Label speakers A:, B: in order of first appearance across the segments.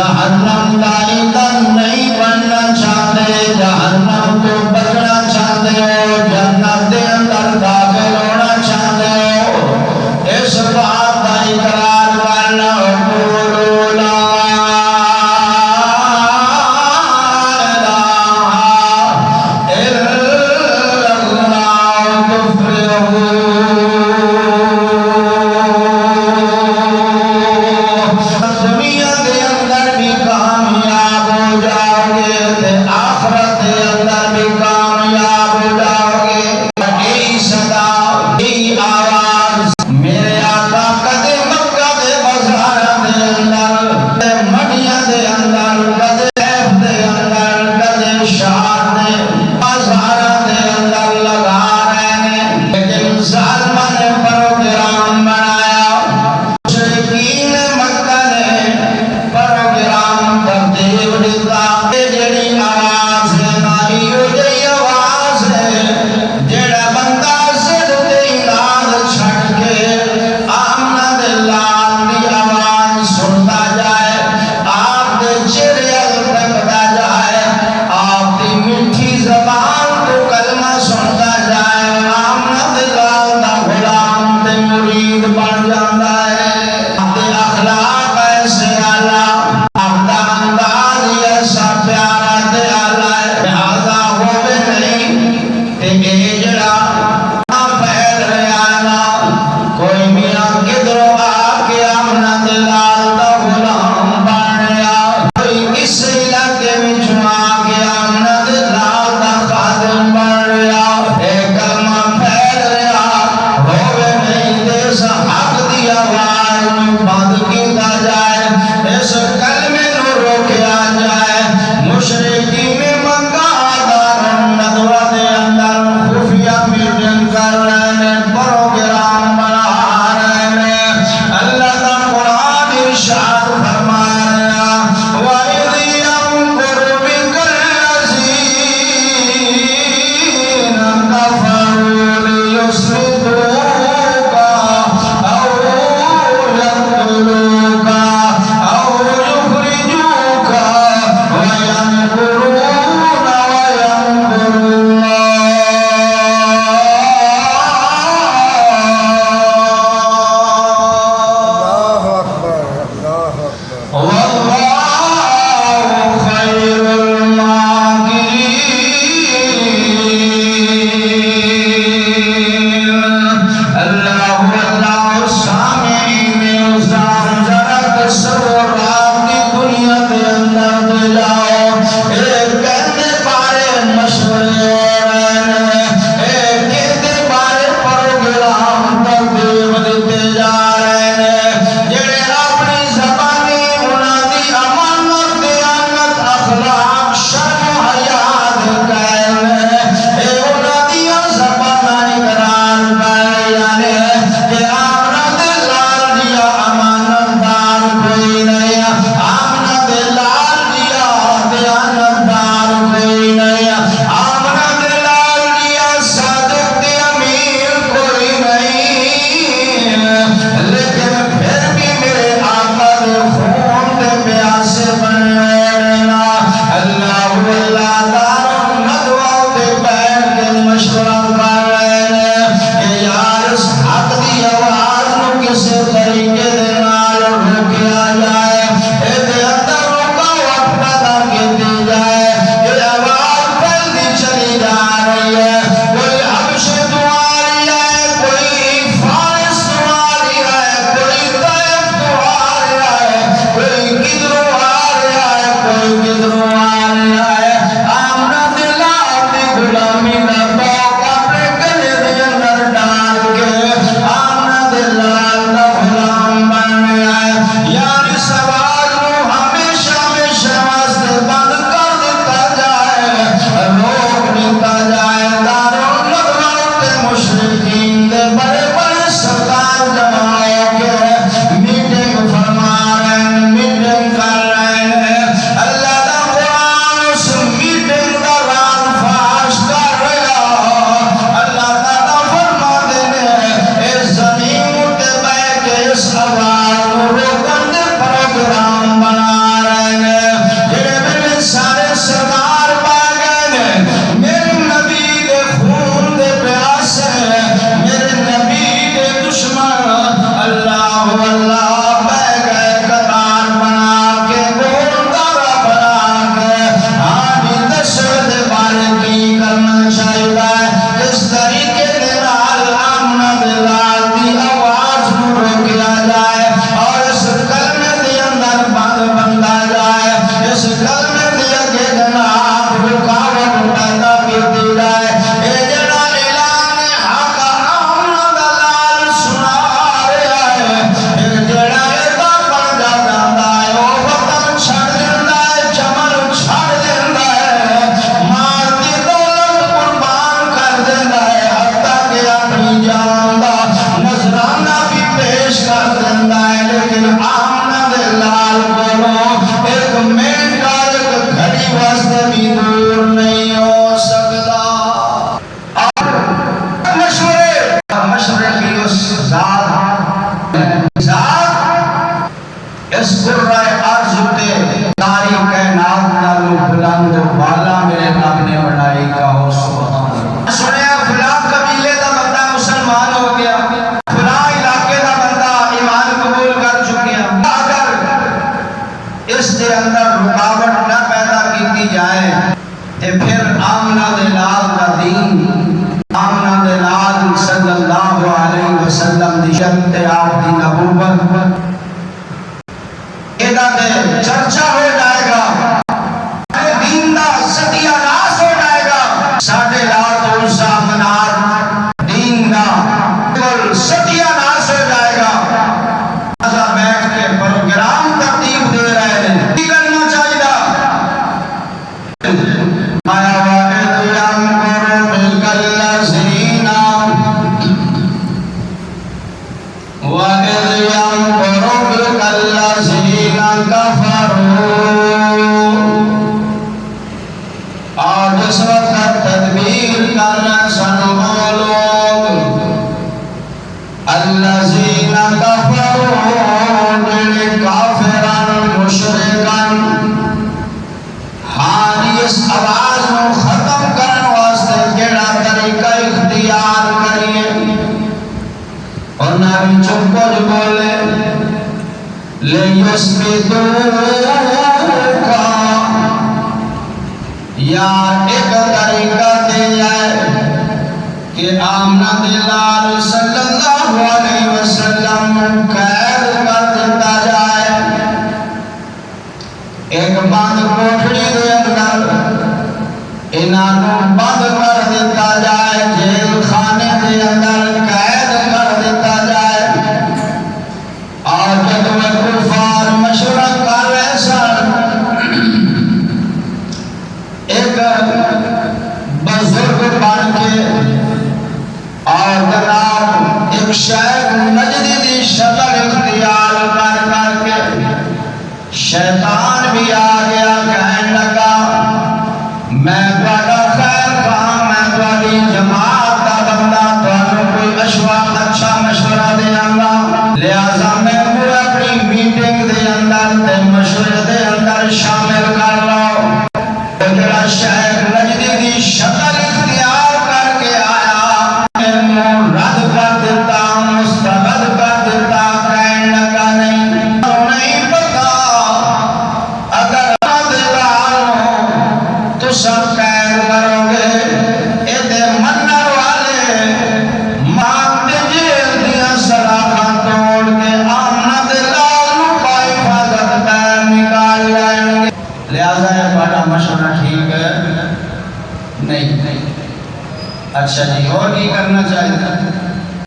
A: جہنم کا ایندھن نہیں بننا چاہتے، جہنم کو بچنا چاہتے ہو، جنت کے اندر داخل ہونا چاہتے ہو، اس بات کا اقرار کرنا، قولوا لا
B: اس آواز روکن دے پروگرام بنا رہے
A: جنتے آپ دی نبوت ادا دے چرچا ہو جائے گا، دین دا ستیہ ناس ہو جائے گا، ساڑھے لات عزا منات دین دا کل ستیہ ناس ہو جائے گا۔ آزا بیٹھ کے پروگرام ترتیب دے رہے ہیں، کی کرنا چاہیے مایا وَإِذْ يَمْكُرُ بِكَ الَّذِينَ وَإِذْ يَمْكُرُ بِكَ الَّذِينَ كَفَرُوا، آج اس وقت تدبیر کر رہے سن وہ لوگ الَّذِينَ كَفَرُوا جنہیں کافران مشرکان ہاں اس آواز کو ختم کرنے واسطے کیڑا طریقہ اختیار کریے اور نبی چپ کر بولے لیسبتوکا، یا ایک طریقہ دے جائے کہ آمنہ دلال صلی اللہ علیہ وسلم قید کر دیتا جائے، ایک بند کوٹھڑی دے اندر انہوں بند کر دیتا جائے، جیل خانے دے اندر قید کر دیتا جائے۔ اور جب وہ کفار مشورہ کر رہے سن، ایک بزرگ بن کے اور جناب ایک شیخ نجدی دی شکل اختیار کر کے شیطان بھی آ گیا، کہنے لگا میں بڑا خیر خواہ، میں بڑی جماعت کا بندہ، تو کوئی اچھا مشورہ دے آنگا، لہذا میں کو اپنی میٹنگ دے اندر تے مشورے دے اندر شامل کر لو۔ جڑا شیخ نجدی دی شکل اختیار کر کے آیا، میں رد کر دیتا، مسترد کر دیتا، کہنے لگا نہیں پتا، اگر تو سب قید کرو گے، ایدے منر والے مانگ جیل دیا سلاخاں توڑ کے آمنہ دلال پائی حفاظت پیر نکال لائیں گے۔ لہذا یہ بڑا مشورہ ٹھیک ہے نہیں، اچھا جی اور کی کرنا چاہیے؟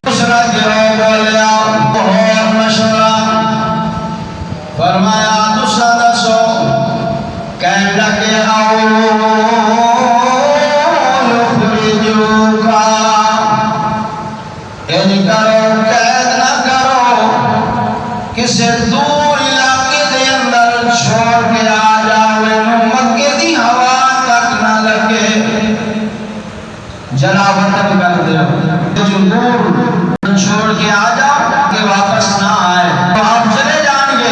A: دوسرا گروہ بولیا اور مشورہ فرمایا دوسرا دسو، کہنے لگے یخرجوکا، ان کرو قید نہ کرو، کسی دور علاقے دے اندر چھوڑ کے آ جاوے، مکے دی ہوا تک نہ لگے، جلا وطن کر دے، جو دور چھوڑ کے آ جاؤ کہ واپس نہ آئے، تو آپ چلے جائیں گے،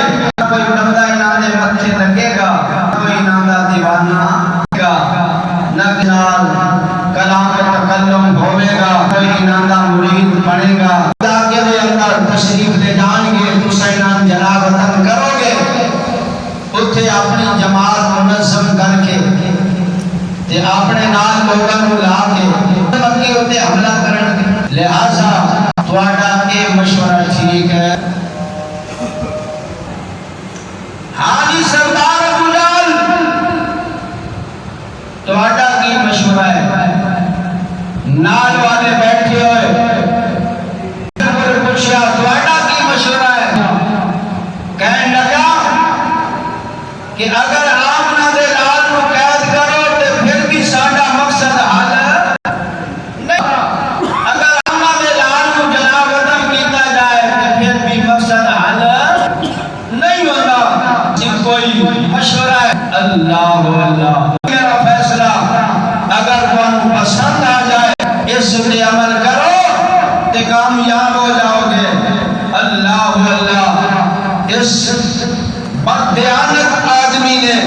A: کوئی بندہ انہاں دے متھے لگے گا، کوئی انہاں دا دیوانہ گا، نہ کنال کلام تکلم ہوئے گا، کوئی انہاں دا مرید بنے گا، علاقے دے اندر تشریف لے جائیں گے، دوسرے انہاں جلا وطن کرو گے، اتھے اپنی جماعت منظم کر کے تے اپنے نال لوگاں نوں لا کے مکے اتنے حملہ کرن گے۔ لہذا تہاڈا یہ مشورہ ٹھیک ہے؟ ہاں جی سردار ابو جہل، تہاڈا کی مشورہ ہے؟ نال والے بیٹھے ہوئے پوچھا تہاڈا کی مشورہ ہے؟ کہنے لگا کہ اگر آمنہ دے لال کو قید کرو تو پھر بھی ساڈا مقصد حل نہیں، اگر آمنہ دے لال کو جلا وطن کیتا جائے تو پھر بھی مقصد حل نہیں ہوتا۔ جب کوئی مشورہ ہے اللہ میرا فیصلہ اگر تمہیں پسند آ جائے اس پہ عمل کرو تو کامیاب ہو جاؤ گے۔ اللہ اس بددیانت آدمی نے،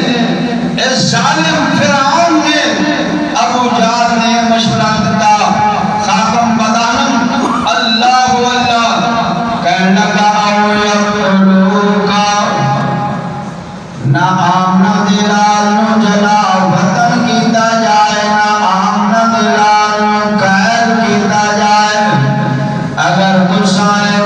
A: اس ظالم فرعون نے، ابو جہل نے مشورہ دیتا، خاتم بدانم اللہ کہنے لگا او یقتلوکا، نہ آمنہ دلال نو جلا وطن کیتا جائے، نہ آمنہ دلال نو قید کیتا جائے، اگر تسائے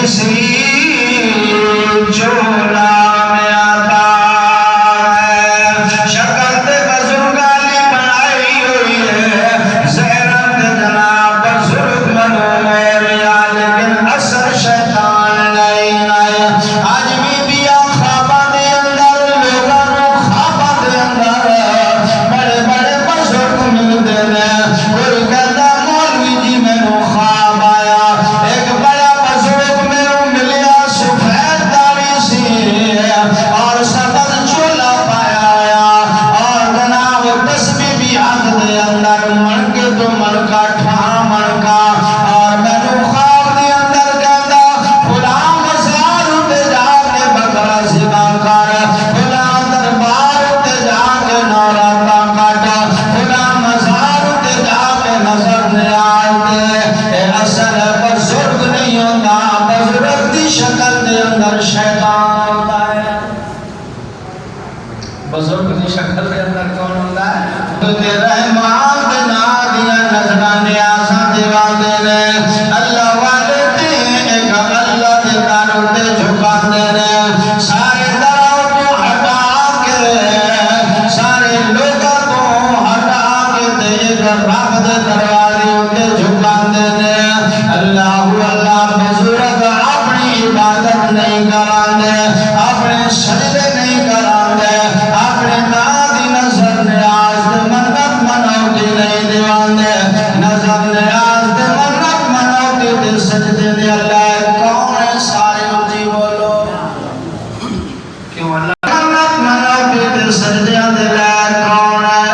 A: کسی چولا میں آتا ہے شکل تے بزرگالی بنائی ہوئی ہے زہرت جناب بزرگ بنو میرے لیکن اثر شیطان نہیں آیا آج بھی خوابہ دے اندر لوگوں خوابہ دے اندر بڑے بڑے بزرگ ملتے ہیں کوئی کہتا مولوی جی میں نے خواب آیا ایک بڑا بزرگ میں نے ملیا سفید داڑھی سی اور سبز چولا پایا آیا اور جناب تسبیح بھی ہاتھ دے اندر من کے تو من کا ٹھا من کا اور میں نے خواب دے اندر کہتا فلاں مزار تے جا کے بکرا ذبح کر فلاں دربار تے جا کے نوراتا کاٹا فلاں مزار تے جا کے نظر نیاز دے اے اصل بزرگ نہیں ہوتا بزرگ دی شکل دے اندر شیطان ہوتا ہے بزرگ دی شکل دے اندر کون ہوتا ہے تے رحمان دے نا دیا نظران نیازاں دیوان دے نے اللہ والے تے ایک اللہ دے داروں تے جھکا دے نے سارے دراؤں تو ہٹا کے سارے لوگوں تو ہٹا کے تے ایک رب دے دروازے تے جھکا دے نے اللہ بزرگ اپنی عبادت نہیں کراندے اپنے سجدے نہیں کراندے اپنے نادی نظر نیاز دے منت منوتی نہیں دیواندے نظر نیاز دے منت منوتی دے سجدے دے اللہ کون ہے سارے اچھی بولو کیوں اللہ منت منوتی دے سجدے دے اللہ کون ہے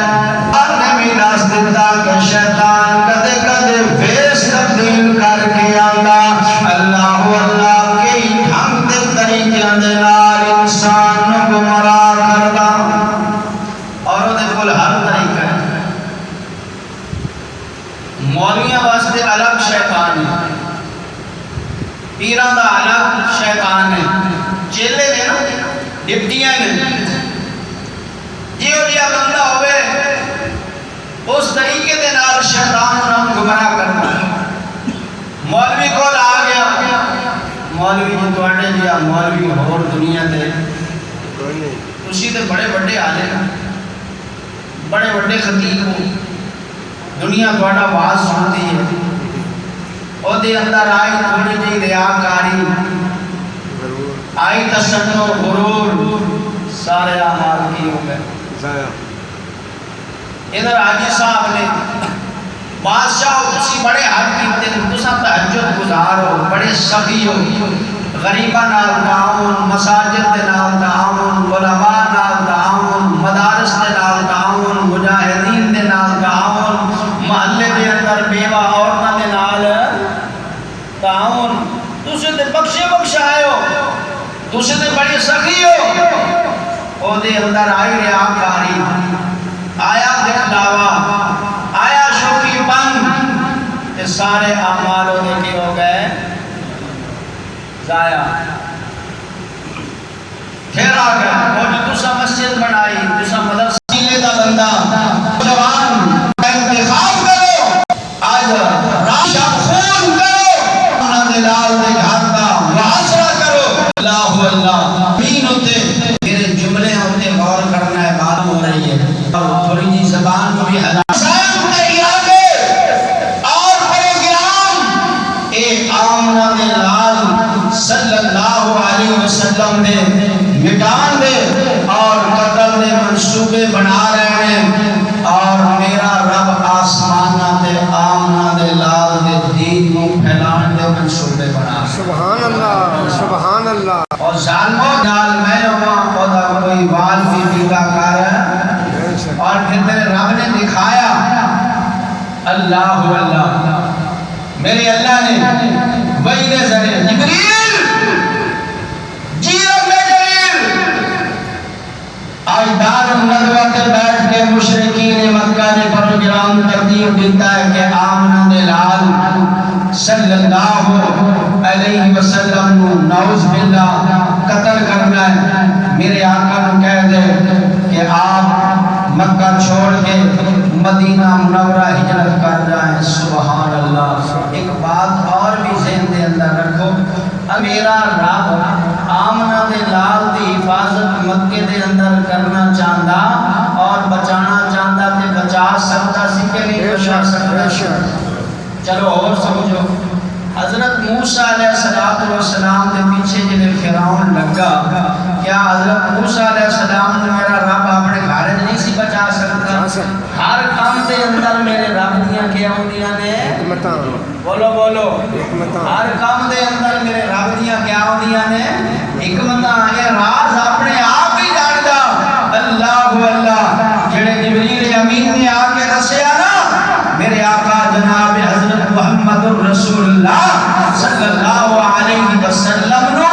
A: اور نبی ناس دیتا کہ شیطان کدے کدے فیس تبدیل کر کے آندا اللہ کے ڈھنگ دے طریقے دے نال انسان نو گمراہ کردا اور دے کول ہر طریقہ ہے مولویاں واسطے الگ شیطان ہے پیراں دا الگ شیطان ہے چیلے نے نا ڈپٹیاں نے جیو جیا بندہ ہوئے اس طریقے دے نال شیطان انہوں گمراہ کرتا ہے مولوی کول آ گیا مولوی جی تواڈے جیا مولوی اور دنیا تے تسی تے بڑے بڑے عالم بڑے بڑے خطیب ہو دنیا تواڈا واز سنتی ہے او دے اندر آئی تھوڑی جی ریاکاری آئی تشنع غرور سارے اعمال کی ہو گئے ادھر حاجی صاحب نے بادشاہ تسی بڑے حق کیتے تسا تہجد گزار ہو بڑے سخی ہو غریباں نال تعاون مساجد دے نال تعاون علماء نال تعاون مدارس دے نال تعاون مجاہدین دے نال تعاون محلے دے اندر بیوہ عورتاں دے نال تعاون تسی تے بخشے بخشائے ہو تسی تے بڑے سخی ہو او دے اندر آئی ریاکاری آیا دکھلاوا آیا شوخی بند کہ سارے اعمال ہونے کی ہو گئے ضائع پھر آ گیا اور جو تسا مسجد بنائی تسا مدرسہ سیلے دا بندہ جوان انتخاب کرو آج راشا خون کرو انہاں دے لال دے گھر دا محاصرہ کرو اللہ مین ہوتے میرے جملے ہوتے غور کرنا ہے بات ہو رہی ہے تھوڑی جی زبان کو بھی حلال اور پروگرام ایک آمنہ دے لال صلی اللہ علیہ وسلم دے مٹان دے اور قتل دے منصوبے بنا رہے ہیں اور میرا رب آسمانہ دے آمنہ دے لال دے دین کو پھیلان دے منصوبے بنا
B: سبحان اللہ سبحان اللہ
A: اور ظالموں نال میں وہاں خدا کوئی وال بھی بیگا کر اور پھر میرے رب نے دکھایا اللہ اللہ میرے اللہ نے وہی نے ذریعہ جبریل جی رب جبریل آج دار الندوہ کے بیٹھ کے مشرکین مکہ نے پروگرام ترتیب دیتا ہے کہ آمنہ دے لال صلی اللہ علیہ وسلم نعوذ باللہ قتل کرنا ہے میرے آقا نے کہہ دے کہ آپ مکہ چھوڑ کے مدینہ منورہ ہجرت کر جائیں سبحان اللہ ایک بات اور بھی ذہن دے اندر رکھو میرا رب آمنہ دے لال دی حفاظت مکے دے اندر کرنا چاہتا اور بچانا چاہتا تے بچا سکتا سی کہ نہیں بچا سکتا. چلو اور سمجھو. حضرت موسیٰ علیہ السلام کے پیچھے جنہیں فرعون لگا, کیا حضرت موسیٰ علیہ السلام نے میرا رب اپنے گھر نہیں سی بچا سکتا؟ ہر کام دے اندر میرے رب دیاں کیا ہوندیاں نے حکمتاں. بولو بولو. ہر کام دے اندر میرے رب دیاں کیا ہوندیاں نے حکمتاں. یہ راز اپنے آپ ہی جاندا اللہ اللہ جڑے جبریل امین نے آ کے دسیا نا میرے آقا جناب حضرت محمد رسول اللہ صلی اللہ علیہ وسلم نو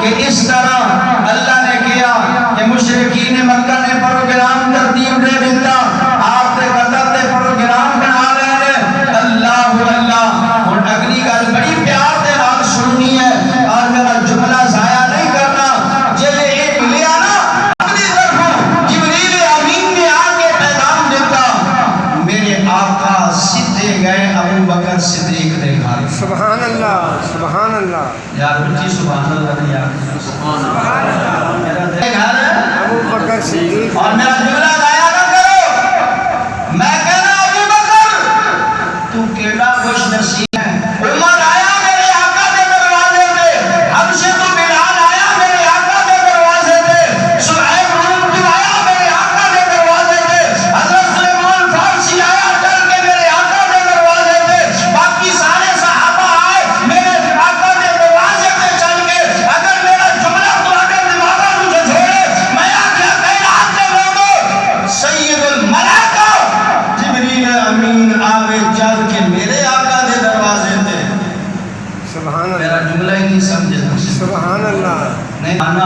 A: کہ اس طرح اللہ نے کیا کہ مشرکین مکہ نے پروگرام ترتیب دے دیتا, آپ تے قدر تے پروگرام بنا رہے ہیں. اللہ اللہ. اور اگلی گل بڑی پیار دے نال سننی ہے اور میرا جملہ ضائع نہیں کرنا. جے یہ ملیا نا اپنی طرف جبریل امین نے آ کے پیغام دیتا, میرے آقا سیدھے گئے ابو بکر صدیق دے گھر.
B: سبحان اللہ سبحان اللہ.
A: یار اونچی سبحان اللہ نہیں یار سبحان اللہ. میرا گھر
B: ابو بکر صدیق.
A: اور میرا جملہ ضائع نہ کرو. میں کہنا ابو بکر تو کیڑا خوش نصیب ہے. عمر آیا میرے آقا دے دروازے پہ, ہم سے تو بلال آیا میرے آقا دے دروازے پہ, صہیب روم آیا میرے آقا دے دروازے پہ, حضرت سلیمان فارسی آیا چل کے میرے آقا دے دروازے پہ, باقی سارے صحابہ آئے میرے آقا دے دروازے پہ چل کے. اگر میرا جملہ تمہارے دماغ مجھے چھوڑے میں آخیا کائنات کے لوگوں سید الملائکہ جبریل امین آوے چل کے میرے آقا دے دروازے پہ.
B: سبحان
A: میرا
B: اللہ
A: جملہ ہی نہیں سمجھے.
B: سبحان اللہ.
A: نہیں آنا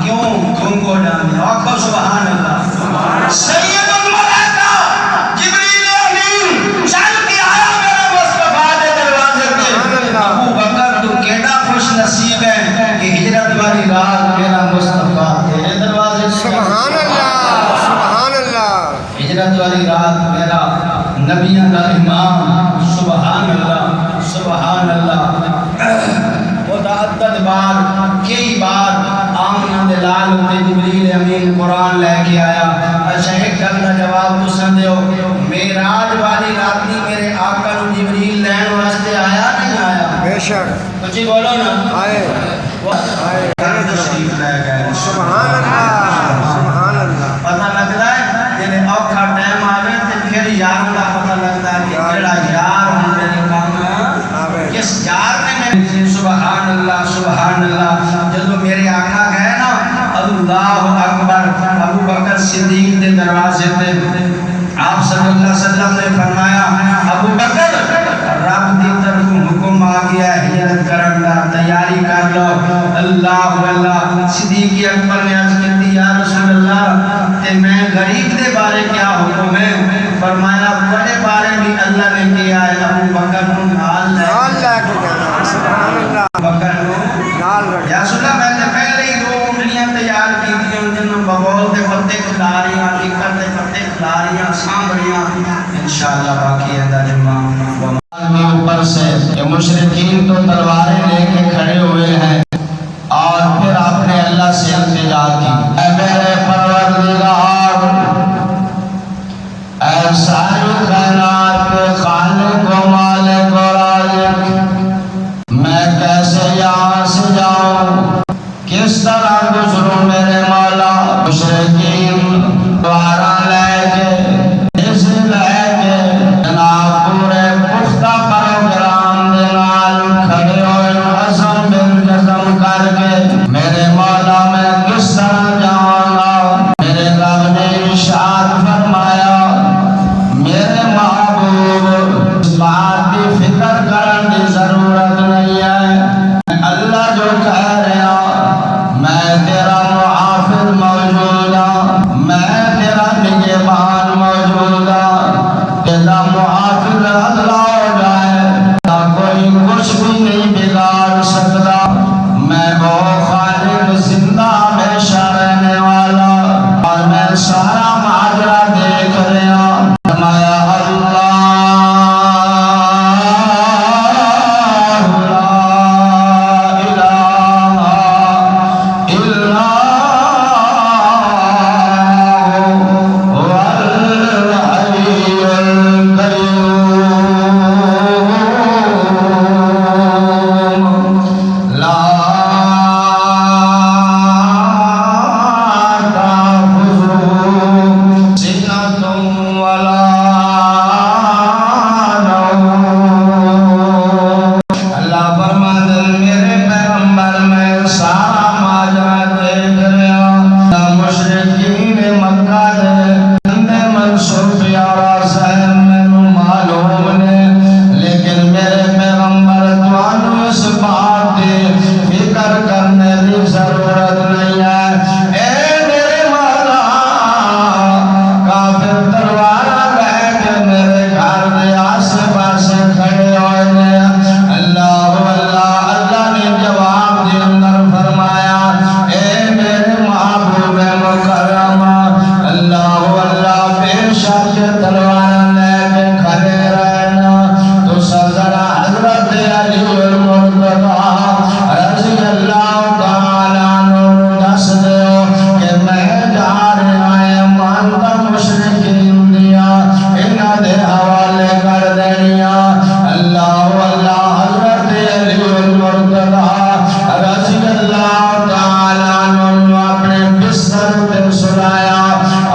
A: کیوں تم کو ڈالنے آخو سبحان اللہ. سید الملائکہ جبریل امین چل کے آیا میرے مصطفیٰ دے دروازے پہ. ابو بکر تو کیڑا خوش نصیب ہے کہ ہجرت والی رات میرا مصطفیٰ تیرے دروازے پہ.
B: سبحان اللہ سبحان اللہ.
A: ہجرت والی رات میرا نبیوں کا امام. سبحان اللہ سبحان اللہ. متعدد بار کئی بار آمنہ دے لال تے جبریل امین قرآن لے کے آیا. اچھا ایک گل کا جواب تو سن دیو, معراج والی راتی میرے آقا نو جبریل لین واسطے آیا نہیں آیا؟
B: بے شک.
A: کچھ بولو نا.
B: آئے آئے.
A: تشریف لے گئے.
B: سبحان اللہ سبحان اللہ.
A: پتہ لگتا ہے جب اوکھا ٹائم آوے تے پھر یاروں کا پتہ لگتا ہے کہ جڑا یار ہوں میرے کام کس یار نے میں. سبحان اللہ سبحان اللہ. جب میرے آقا گئے نا اللہ اکبر ابو بکر صدیق دے دروازے پہ, آپ صلی اللہ علیہ وسلم نے فرمایا ابو بکر رب دی طرف حکم آ گیا ہے ہجرت کرن دا, تیاری کر لو. اللہ اللہ. صدیق اکبر نے عرض کی یا رسول اللہ تے میں غریب دے بارے کیا حکم ہے؟ فرمایا بڑے بارے بھی اللہ نے کیا ہے, ابو بکر کو نال لے
B: کے جانا. سبحان اللہ.
A: بکر کو
B: نال رکھ.
A: یا رسول اللہ میں نے پہلے ہی 2 اونٹنیاں تیار کی تھیں, جن بغول دے پتے کھلا رہی ہیں, ٹکر دے پتے کھلا رہی ہیں, سانبڑیاں. انشاءاللہ باقی ہے دا جمعہ کے اوپر سے کہ مشرکین تو تلواریں لے کے کھڑے ہوئے ہیں اور پھر آپ نے اللہ سے التجا کی, اے میرے پروردگار, اے ساری کائنات کے خالق و مالک و رازق, میں لا تأخذهم سنة ولا نوم۔ اللہ فرماتے ہیں میرے پیغمبر میں سارا ماجرا دیکھ رہا، مشرکین مکہ دے اندے منصوب پیارا صاحب مینوں معلوم نے، لیکن میرے پیغمبر تانوں اس بات دی فکر کرنے دی ضرورت نہیں ہے۔ اے میرے مولا، کافر تلوار لے کے میرے گھر دے آسے پاسے کھڑے ہوئے نے۔ اللہ اللہ نے جواب دے اندر فرمایا، اے میرے محبوب مکرم، اللہ بے شک تلوار لے کے کھڑے رہنا، تو ذرا حضرت علی المرتضیٰ رضی اللہ تعالیٰ عنہ دس دیو کہ میں جا رہا ہے مانتا مشرکین دیا انہاں دے حوالے کر دینیا۔ اللہ حضرت علی المرتضیٰ رضی اللہ تعالیٰ عنہ اپنے بستر پہ سلایا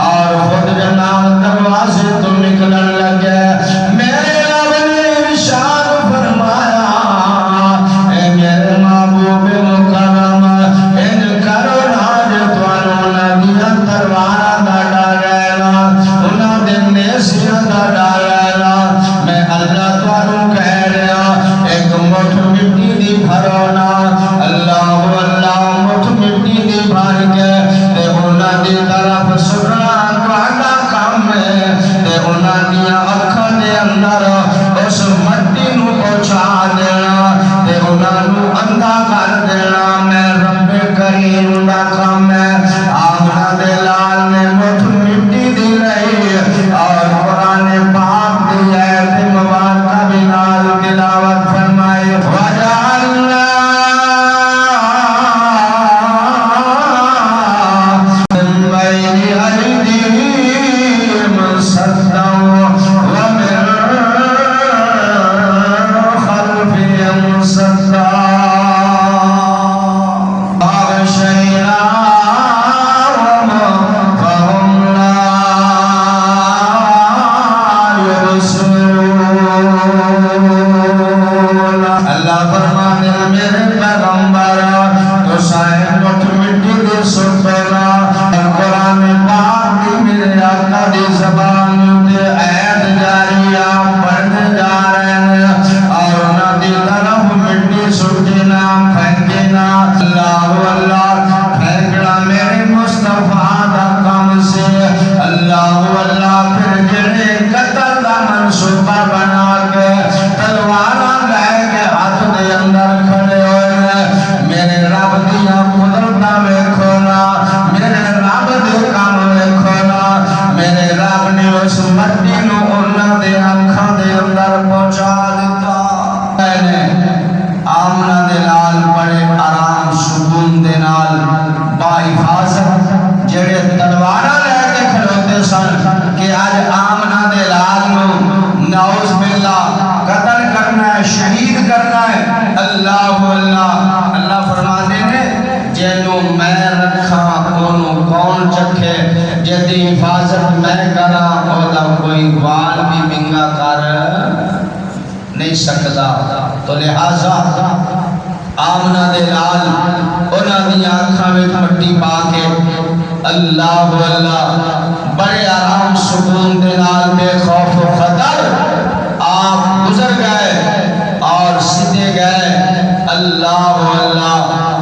A: اور خود جناب دروازے تو نکلن لگے۔ میرے رب نے ارشاد فرمایا، اے میرے محبوب مکرم، ان کرو ناج توانوں ندیاں تلواراں دا ڈالینا، انہاں دے نیزیاں دا ڈالینا۔ میں اللہ توانوں کہہ رہا ایک مٹھ مٹی دی بھرونا، اللہ مٹھ مٹی دی بھر کے تے انہاں دی طرف سٹنا تہاڈا کام ہے، تے انہاں دیاں اکھاں دے اندر اس مٹی نو پہنچا دینا تے انہاں نو اندھا کر دینا۔ میں رب کریم دا کام ہے۔ آمنہ دے لال نے مٹھ مٹی دی لئی اور قرآن پاک دی آیت مبارکہ بنال تلاوت فرمائی، وَجَعَلْنَا مِن بَيْنِ أَيْدِيهِمْ سَدًّا وَمِن خَلْفِهِمْ سَدًّا فَأَغْشَيْنَاهُمْ فَهُمْ لَا يُبْصِرُونَ۔ اللہ فرماتے ہیں میرے پیغمبر تو صاحب مٹھ مٹی دے سٹنا، قرآن پاک دی میرے آقا دی زبان تے آیت جاری آپ پڑھنے جا رہے ہیں اور انہاں دی طرف مٹی سٹنا پھینکنا۔ اللہ پھینکنا میرے مصطفیٰ دا کام سے۔ اللہ پھر جڑے قتل دا منصوبہ بنا کے تلواراں لے کے ہاتھ دے اندر کھڑے ہوئے ہیں، میرے رب دیاں قدرتاں ویکھو نا، میرے رب دے کام ویکھو نا۔ میرے رب نے اس مٹی نو انہاں دے اکھاں دے اندر پہنچا دیتا۔ میں نے آمنہ دے لال بڑے آرام سکون دے نال با حفاظت جڑے تلواراں لے کے کھڑوتے سن کہ آج آمنہ دے لال نو نعوذ باللہ قتل کرنا ہے، شہید کرنا ہے۔ اللہ فرماتے ہیں جنوں میں رکھا انہوں کون چکھے، جدی حفاظت میں کرا اولا کوئی وال بھی منگا کر نہیں سکتا۔ تو لہذا آمنہ دے لال انہاں دی آنکھاں وچ مٹی پا کے اللہ بڑے آرام سکون دے نال بے خوف و خطر آپ گزر گئے اور سدھے گئے۔ اللہ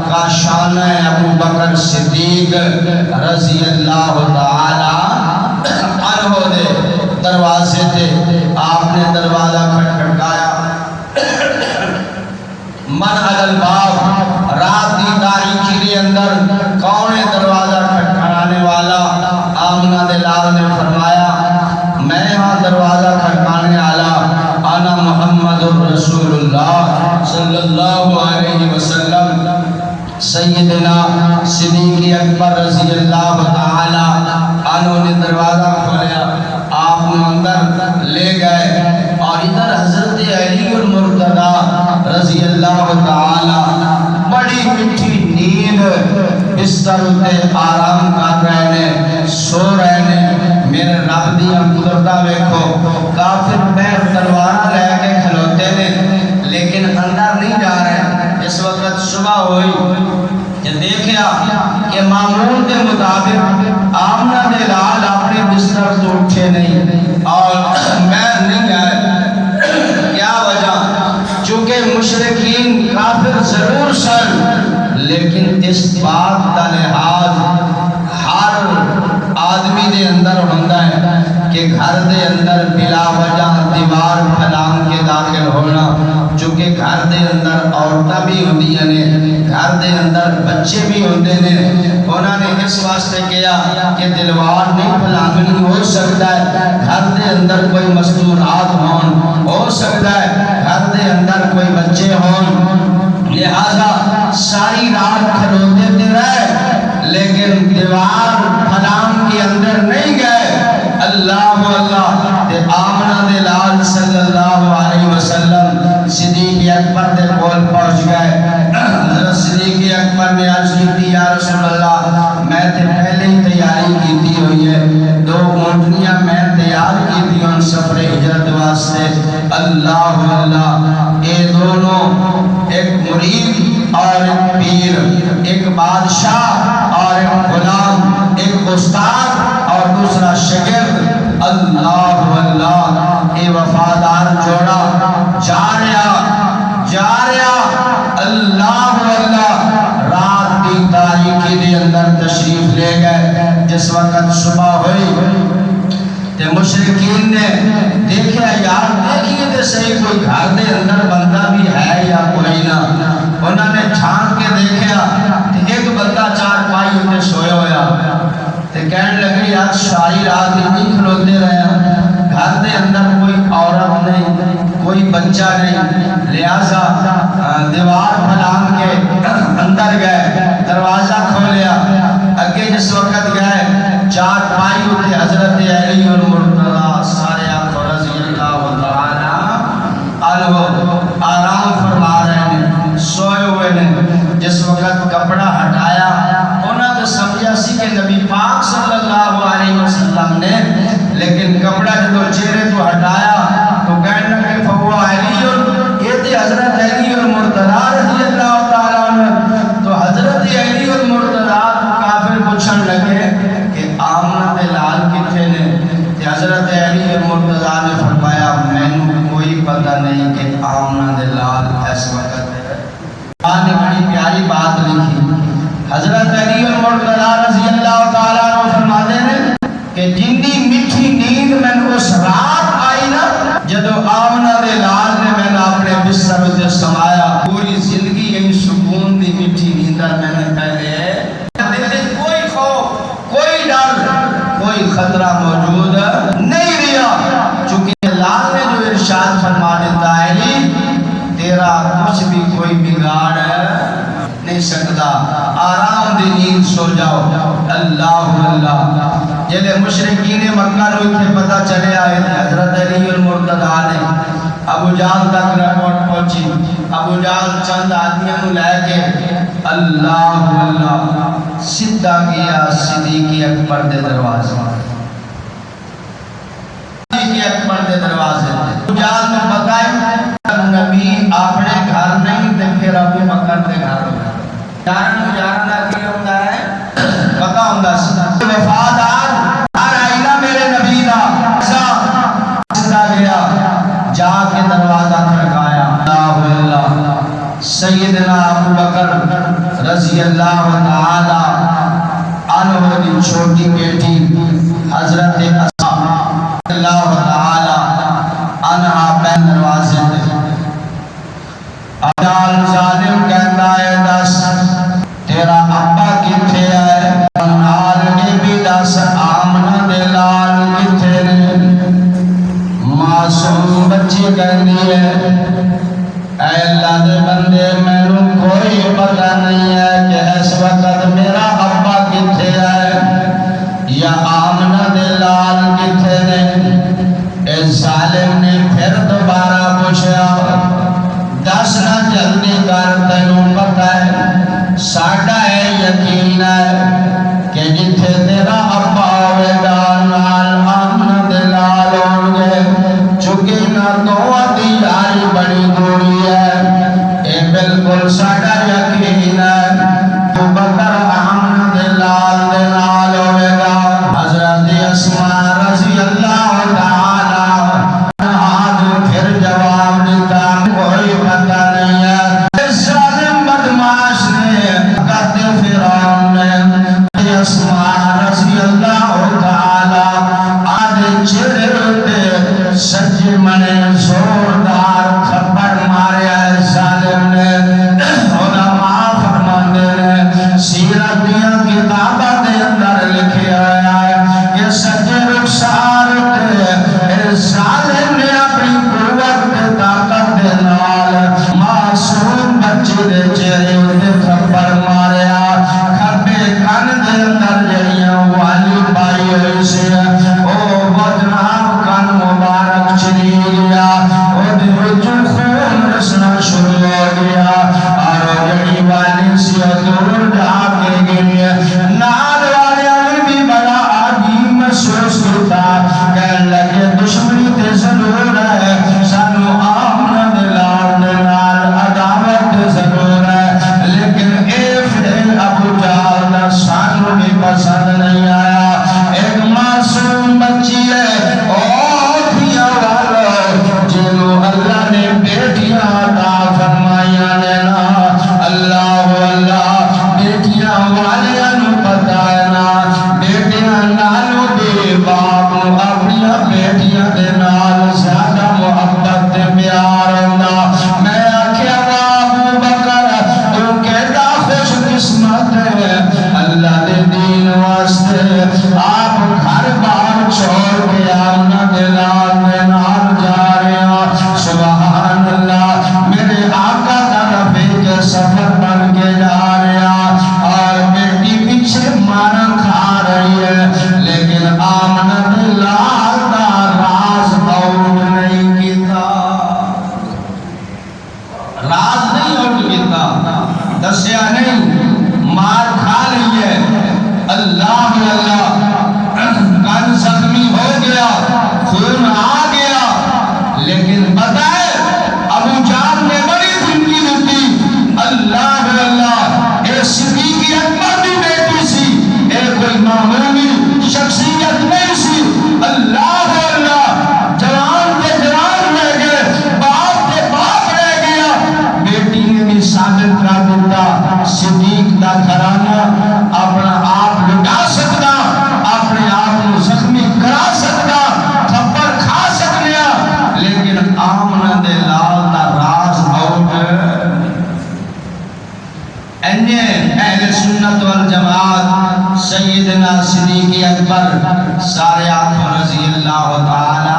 A: کا شان ہے ابو بکر صدیق رضی اللہ تعالی عنہ دے دروازے تے آپ نے دروازہ کھٹکھٹایا۔ من الباب، رات کی تاریکی کے اندر کون ہے دروازہ کھٹکھٹانے والا؟ آمنہ دے لال نے فرمایا میں ہاں دروازہ کھٹکھٹانے والا، انا محمد رسول اللہ صلی اللہ علیہ وسلم۔ سیدنا صدیق اکبر رضی اللہ تعالی عنہ نے دروازہ کھولیا، آپ نے اندر لے گئے اور ادھر حضرت علی المرتضیٰ رضی اللہ تعالی بستر تے آرام کر رہے نے سو رہے نے میرے رب دی قدرتاں ویکھو کافر پیر تلوار لے کے کھلوتے نے لیکن اندر نہیں جا رہے اس وقت صبح ہوئی کہ دیکھیا کہ معمول کے مطابق آمنہ دے لال اپنے بستر سے اٹھے نہیں اور میں نہیں گئے کیا وجہ چونکہ مشرقین کافر ضرور سن لیکن اس بات کا لحاظ ہر آدمی دے اندر ہوتا ہے کہ گھر دے اندر بلا وجہ دیوار پھلان کے داخل ہونا چونکہ گھر دے اندر عورتیں بھی ہوندی ہیں گھر دے اندر بچے بھی ہوندے نے انہوں نے اس واسطے کیا کہ دیوار نہیں پھلانگنی ہو سکتا ہے گھر دے اندر کوئی مستورات ہون ہو سکتا ہے گھر دے اندر کوئی بچے ہون لہذا ساری رات کھلوتے تھے رہے لیکن دیوار پھلان کے اندر نہیں گئے اللہ اللہ تے آمنہ دے لال صلی اللہ علیہ وسلم صدیق اکبر دے کول پہنچ گئے حضرت صدیق اکبر نے عرض کی یا رسول اللہ میں تے پہلے ہی تیاری کیتی ہوئی ہے 2 اونٹنیاں میں تیار کی تھی ان سفر ہجرت واسطے اللہ اللہ اے دونوں ایک مرید اور ایک پیر ایک بادشاہ اور ایک غلام ایک استاد اور دوسرا شاگرد اللہ اللہ اے وفادار جوڑا جا رہا اللہ اللہ رات کی تاریکی دے اندر تشریف لے گئے جس وقت صبح ہوئی تے مشرکین نے دیکھا یار دیکھیے تے صحیح کوئی گھر دے اندر بندہ بھی ہے یا کوئی نہ انہوں نے چھان کے دیکھا تے ایک بندہ 4 پائی ہوتے سوئے ہویا تے کہنے لگے یار ساری رات نہیں کھلوتے رہے گھر دے اندر کوئی عورت نہیں کوئی بچہ نہیں لہذا دیوار پھلان کے اندر گئے دروازہ کھولیا اگے جس وقت گئے 4 پائی ہوتے حضرت علی اور مرتضی سارے آنکھوں رضی اللہ تعالی عنہ آرام فرما رہے ہیں سوئے ہوئے نے جس وقت کپڑا ہٹایا انہوں نے سمجھا سی کہ نبی پاک صلی اللہ علیہ وسلم نے لیکن کپڑا جو چہرے تو ہٹایا تو کہنے لگے فہو علی یہ تھے حضرت علی اور مرتضی رضی اللہ تعالیٰ عنہ تو حضرت علی اور مرتضی کافر پوچھن لگے کہ آمنہ دے لال کتنے نے کہ حضرت علی اور مرتضی نے فرمایا میں نے کوئی پتہ نہیں کہ آمنہ دے لال اس وقت ہے نے بڑی پیاری بات لکھی حضرت علی اور مرتضی رضی اللہ تعالیٰ عنہ فرماتے ہیں کہ جنی میٹھی نیند میں اس رات آئی نا جدو آمنہ دے لال نے میں اپنے بستر تے سمایا پوری زندگی یہی سکون دی میٹھی نیندر میں نے پہلے کوئی خوف کوئی ڈر کوئی خطرہ موجود نہیں رہا چونکہ لال نے جو ارشاد فرما دیتا ہے تیرا کچھ بھی کوئی بگاڑ نہیں سکتا آرام دی نیند سو جاؤ اللہ اللہ جلے مشرقین مکہ نو اتنے پتہ چلے آئے تھے حضرت علی اور مرتضی نے ابو جہل تک رپورٹ پہنچی ابو جہل چند آدمیوں نو لے کے اللہ اللہ سیدھا گیا صدیق اکبر دے دروازے صدیق اکبر دے دروازے ابو جہل نے بتایا نبی اپنے گھر نہیں تے پھر ابو بکر دے گھر ہوگا جارنا کی ہوتا ہے پتہ ہوتا ہے وفادار ہر آئینہ میرے نبی دا سیدھا گیا جا کے دروازہ کھڑکایا اللہ سیدنا ابو بکر رضی اللہ تعالی عنہ کی چھوٹی بیٹی حضرت اللہ تعالی عنہ بین دروازے دے آجال ظالم کہتا ہے دس تیرا ابا کتھے ہے نال کے بھی دس آمنہ دے لال کتھے نے معصوم بچی کہنی ہے اے اللہ دے بندے میں نو کوئی پتہ نہیں ہے کہ اس وقت میرا ابا کتھے ہے یا آمنہ دے لال والے نو پتا ہے نا بیٹیاں نالو بے باپ نو اپنی بیٹیاں دے نال زیادہ محبت تے پیار ہوندا میں آکھیا ابو بکر تو کہدا خوش قسمت ہے اللہ دے دین واسطے آپ گھر بار چھوڑ کے آمنہ دے نال جا رہے ہیں سبحان اللہ میرے آقا کا رفیق سفر بن کے جا رہے ہیں اور بیٹی پیچھے مارا کھا رہی ہے لیکن آمنہ دے لال دا راز آؤٹ نہیں کیتا راز نہیں آؤٹ کیتا دسیا نہیں مار کھا رہی ہے اللہ اللہ کان زخمی ہو گیا خون آ گیا لیکن بتائے ابو جان نے بڑی دھمکی دیتی اللہ اللہ اے صدیق اکبر کی بیٹی سی اے کوئی معمولی شخصیت نہیں سی اللہ اللہ جوان کے جوان رہ گئے باپ کے باپ رہ گیا بیٹی نے بھی ثابت کر دیتا صدیق دا گھرانہ اپنا آپ لٹا سکتا اپنے آپ کو زخمی کرا سکتا تھپڑ کھا سکتا لیکن آمنہ دے لال دا راز آؤٹ انجے اہل سنت والجماعت سیدنا صدیق اکبر سارے آنکھوں رضی اللہ تعالی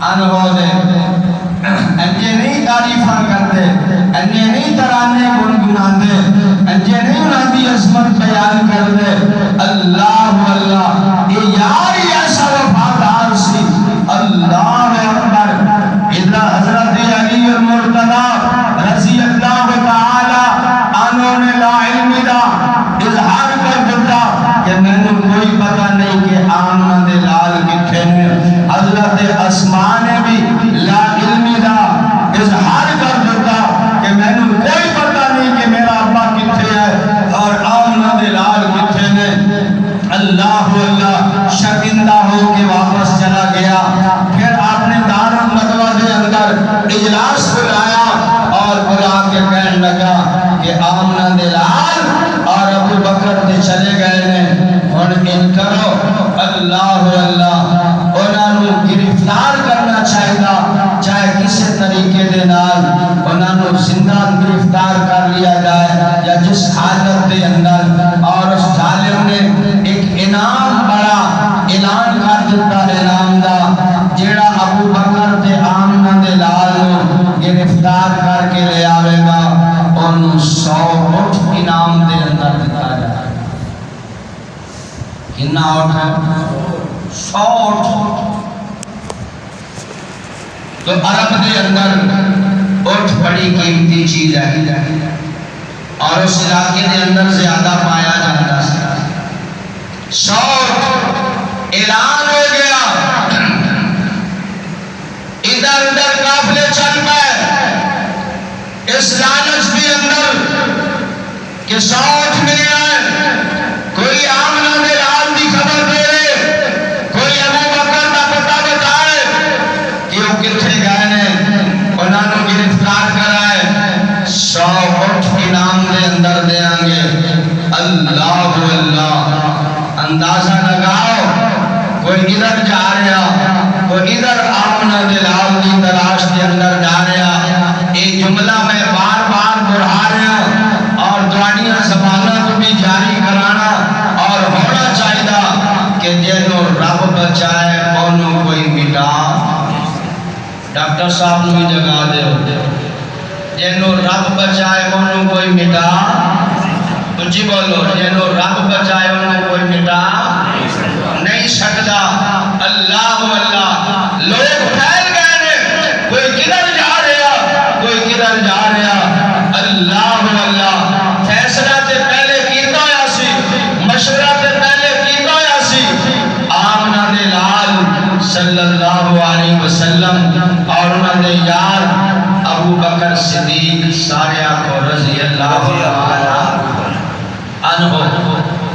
A: عنہ دے انجے نہیں تعریفاں کرتے انجے نہیں ترانے گنگناندے انجے نہیں انہاں دی عظمت بیان کرتے اللہ اللہ اے یار ایسا وفادار سی اللہ اکبر ادھر حضرت علی المرتضی رضی اللہ تعالی عنہ نے لا علم دا اظہار کر دیتا کہ میں نے کوئی پتہ نہیں کہ آمنہ دے لال کتھے نے حضرت اسماء نے بھی لا علم دا اظہار کر دیتا کہ میں نے کوئی پتہ نہیں کہ میرا ابا کتھے ہے اور آمنہ دے لال کتھے نے اللہ اللہ شرمندہ ہو کے واپس چلا گیا پھر آپ نے دار الندوہ دے اندر اجلاس بلایا اور بلا کے کہنے لگا کہ آمنہ دے لال اور ابو بکر دے چلے گئے نے اور ان کرو اللہ اللہ انہاں نو گرفتار کرنا چاہیے چاہے کسی طریقے دے نال انہاں نو زندہ گرفتار کر لیا جائے یا جس حالت دے اندر اور اس ظالم نے ایک انعام بڑا اعلان کر دیتا انعام دا جیڑا ابو بکر تے آمنہ دے لال نو گرفتار کر کے لے آوے گا انہوں 100 اٹھ انعام دے اندر دیتا جائے کنا اٹھ ہے 100 اٹھ تو عرب دے اندر اٹھ بڑی قیمتی چیز ہے اور اس علاقے دے اندر زیادہ پایا جاتا ہے 100 اعلان ہو گیا ادھر ادھر قافلے چل پائے اس لالچ کے اندر کہ 100 اٹھ مل گئے کوئی آمنہ دے لال دی خبر دے رہے کوئی ابو بکر دا پتہ بتائے کہ وہ کتھے گئے نے انہاں نو گرفتار کرائے 100 اٹھ انعام دے اندر دیاں گے اللہ اللہ اندازہ لگاؤ کوئی ادھر جا رہا کوئی ادھر آمنہ دے لال دی تلاش دے اندر جا رہا ایک جملہ میں بار بار دہرا رہا اور دوانیاں زبانہ کو بھی جاری کرانا اور ہونا چاہیے کہ جنہوں رب بچائے انہوں کوئی مٹا ڈاکٹر صاحب نے بھی جگہ دے ہوتے جنہوں رب بچائے انہوں کوئی مٹا تو جی بولو جنہوں رب بچائے انہوں کوئی مٹا نہیں سکتا اللہ اللہ لوگ پھیل گئے نے کوئی کدھر جا رہا کوئی کدھر جا رہا اللہ اللہ فیصلہ تے پہلے کیتا یا سی مشورہ تے پہلے کیتا یا سی آمنہ دے لال صلی اللہ علیہ وسلم اور انہوں نے یار ابو بکر صدیق سارے آنکھوں رضی اللہ عنہ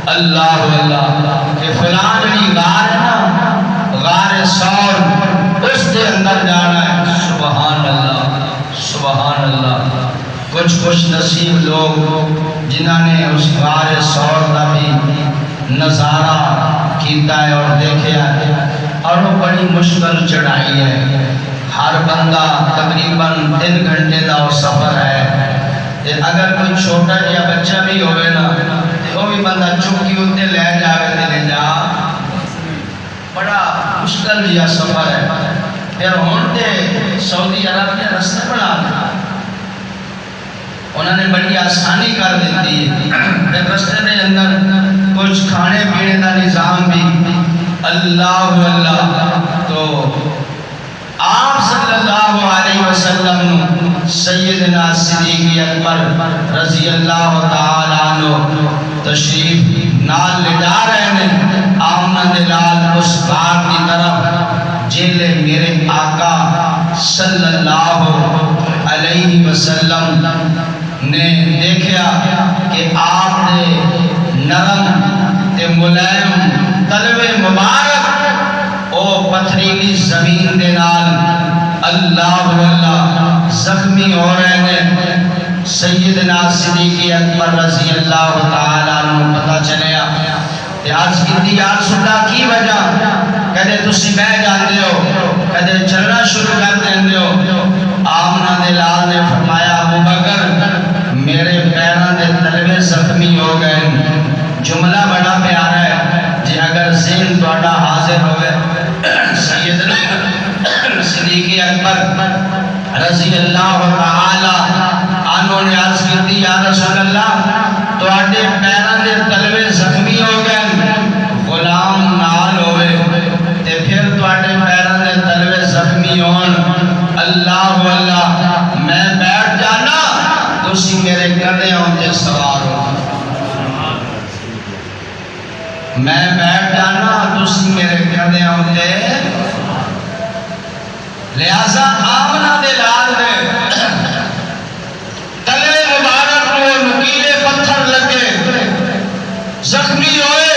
A: اللہ اللہ کہ فلان بھی غار ہے نا غار سور اس دے اندر جانا ہے سبحان اللہ سبحان اللہ کچھ خوش نصیب لوگ جنہوں نے اس غار سور کا بھی نظارہ کیتا ہے اور دیکھا ہے، اور وہ بڑی مشکل چڑھائی ہے، ہر بندہ تقریباً 3 گھنٹے کا وہ سفر ہے، اگر کوئی چھوٹا یا بچہ بھی ہوئے نا تو وہ بھی بندہ چکی اتنے لے جاوے تے لے جا، بڑا مشکل جہا سفر ہے۔ پھر ہون تے سعودی عرب نے رستے بنا دیا، انہوں نے بڑی آسانی کر دیتی ہے، پھر رستے میں اندر کچھ کھانے پینے کا نظام بھی، اللہ اللہ، تو آپ صلی اللہ علیہ وسلم سیدنا صدیق اکبر رضی اللہ تعالیٰ عنہ تشریف نال لے جا رہے ہیں آمنہ دلال اس غار کی طرف، جیلے میرے آقا صلی اللہ علیہ وسلم نے دیکھا کہ آپ نے نرم تے ملائم تلوے مبارک او پتھریلی زمین دے نال اللہ اللہ زخمی ہو رہے ہیں۔ سیدنا صدیق اکبر رضی اللہ تعالیٰ عنہ پتہ چلیا کہ آج کی یا رسول اللہ کی وجہ، کہتے تسی بہ جاندے ہو، کہتے چلنا شروع کر دیندے ہو۔ آمنہ دے لال نے فرمایا ابو بکر میرے پیراں دے تلوے زخمی ہو گئے۔ جملہ بڑا پیارا ہے جی، اگر ذہن تہاڈا حاضر ہوئے، سیدنا صدیق اکبر رضی اللہ تعالی عنہ نے عرض کی یا رسول اللہ تہاڈے پیراں دے تلوے زخمی ہو گئے، غلام نال ہوئے تے پھر تہاڈے پیراں دے تلوے زخمی ہون، اللہ اللہ میں بیٹھ جانا تسی میرے کندھیاں تے سوار ہو، میں بیٹھ جانا تسی میرے کندھیاں تے، لہذا آمنہ دے لال دے تلے مبارک کو نکیلے پتھر لگے، زخمی ہوئے،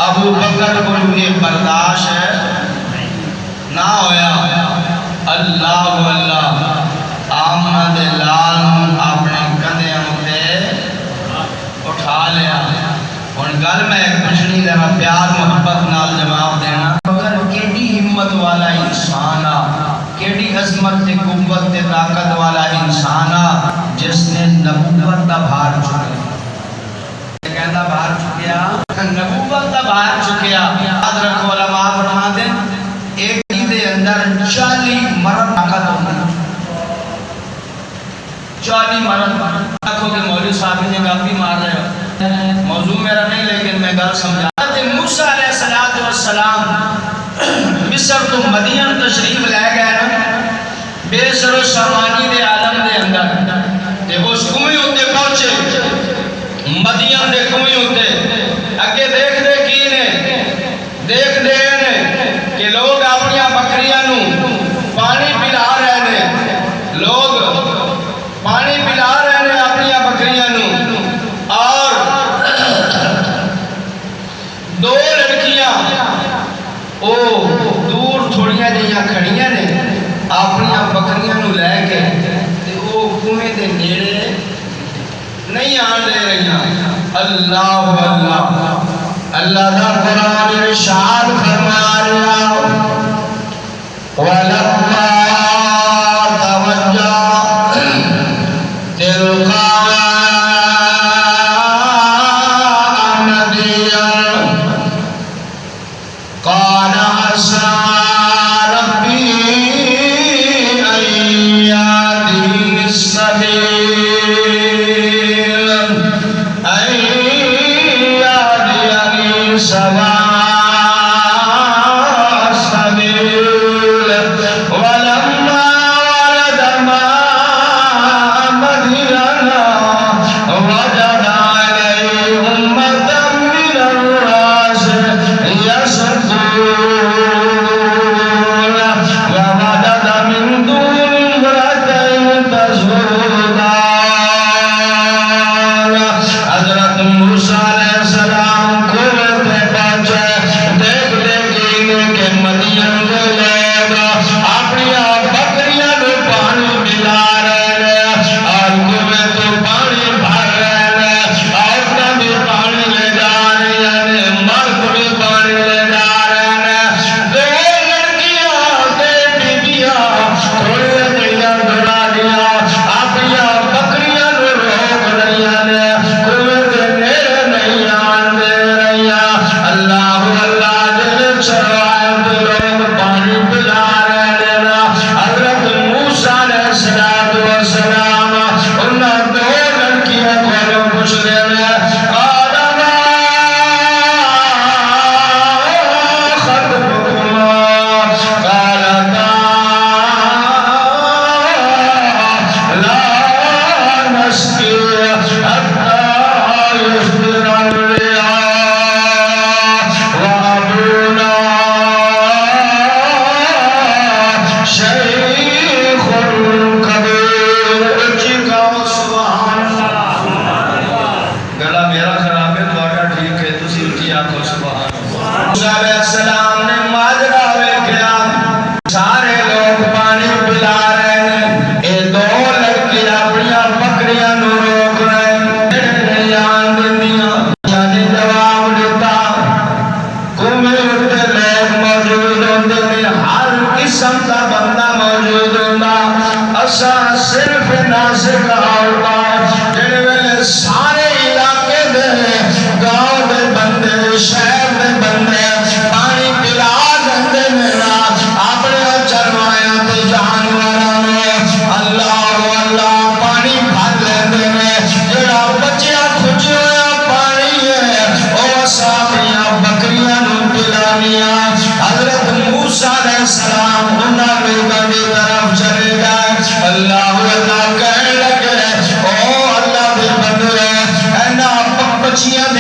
A: ابو بکر کو یہ برداشت ہے نہ ہویا، اللہ اللہ آمنہ دے لال اپنے کندھیاں تے اٹھا لیا۔ ہن گل میں پوچھنی ذرا پیار محبت نال جواب دینا، مگر کیڑی ہمت والا انسان آ، کیڑی عظمت تے قوت تے طاقت والا انسان آ جس نے نبوت دا بھار چکیا، کہندا بھار چکیا، نبوت دا بھار چکیا۔ یاد رکھو علماء فرماتے ہیں ایک دے اندر 40 مرد طاقت ہوندی، 40 مرد۔ دیکھو کہ مولوی صاحب نے گاپی مار رہے ہو، موضوع میرا نہیں لیکن میں گل سمجھا۔ حضرت موسیٰ علیہ السلام مصر تو مدین تشریف لے گئے نا، بے سر و سامانی دے عالم دے اندر، تے اس کنویں ہوتے پہنچے، مدین دے کنویں ہوتے، اگے دیکھ دے کی نے، دیکھ دے نے کہ لوگ اپنی بکریاں نو پانی پلا رہے نے، لوگ پانی پلا رہے نے اپنی بکریاں نو، اور 2 لڑکیاں او دور تھوڑیاں جہاں کھڑیاں نے اپنی بکریاں نو لے کے تے او کنویں دے نیڑے نہیں آن دے رہی۔ اللہ اللہ اللہ دا قرآن ارشاد فرما رہا وَلَمَّا تَوَجَّهَ تِلْقَاءَ مَدْيَنَ قَالَ عَسَىٰ رَبِّي أَن يَهْدِيَنِ سَوَاءَ السَّبِيلِ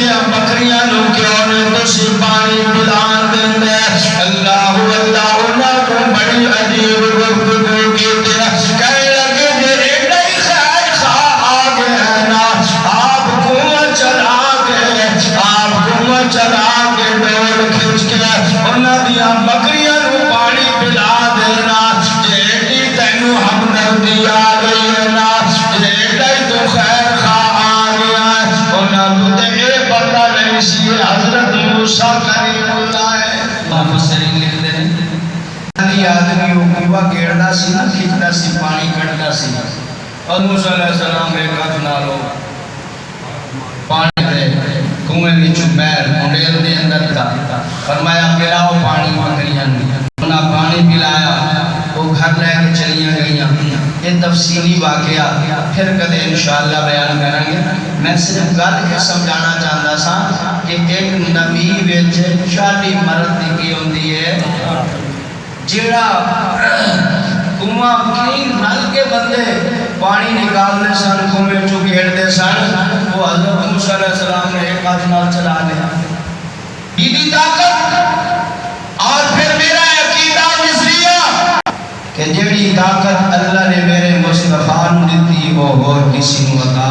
A: دیا بکریاں نو کیوں نے تسی پانی پلا دیندے اللہ اللہ انہاں کو بڑی عجیب گفتگو کیتے کہنے لگے جے ایڈا ہی خیر خواہ آ گئے نا آپ کو چلا کے ڈول کھچ کے انہاں دیا بکریاں نو پانی پلا دینا جیڑی تینوں ہمدردی آ گئی ہے نا جیڑی تو خیر خواہ آ گیا ہے انہاں تو تے اے پتہ نہیں سی حضرت موسیٰ کریم اللہ ہے مفسرین لکھتے ہیں آدمی اوکوا گیڑنا سی نا کھچنا سی پانی کڑنا سی اور موسیٰ علیہ السلام ایک ہاتھ نالو پانی دے کنویں وچوں بیر کنڈیل دے اندر تھا فرمایا پلاؤ پانی بکریاں انہاں پانی پلایا وہ گھر لے کے چلیاں گئیاں یہ تفصیلی واقعہ پھر کدے انشاءاللہ بیان کریں گے میں صرف گل کے سمجھانا چاہتا سا کہ ایک نبی وچ 40 مرد کی ہوندی ہے جیڑا کنواں کہیں نل کے بندے پانی نکالنے سن کنویں چوں گھیڑتے سن وہ حضرت موسیٰ علیہ السلام نے ایک ہاتھ نال چلا دیا بیدی طاقت اور پھر میرا عقیدہ نظریہ کہ جیڑی طاقت اللہ نے میرے مصطفیٰ نو دیتی وہ اور کسی نو عطا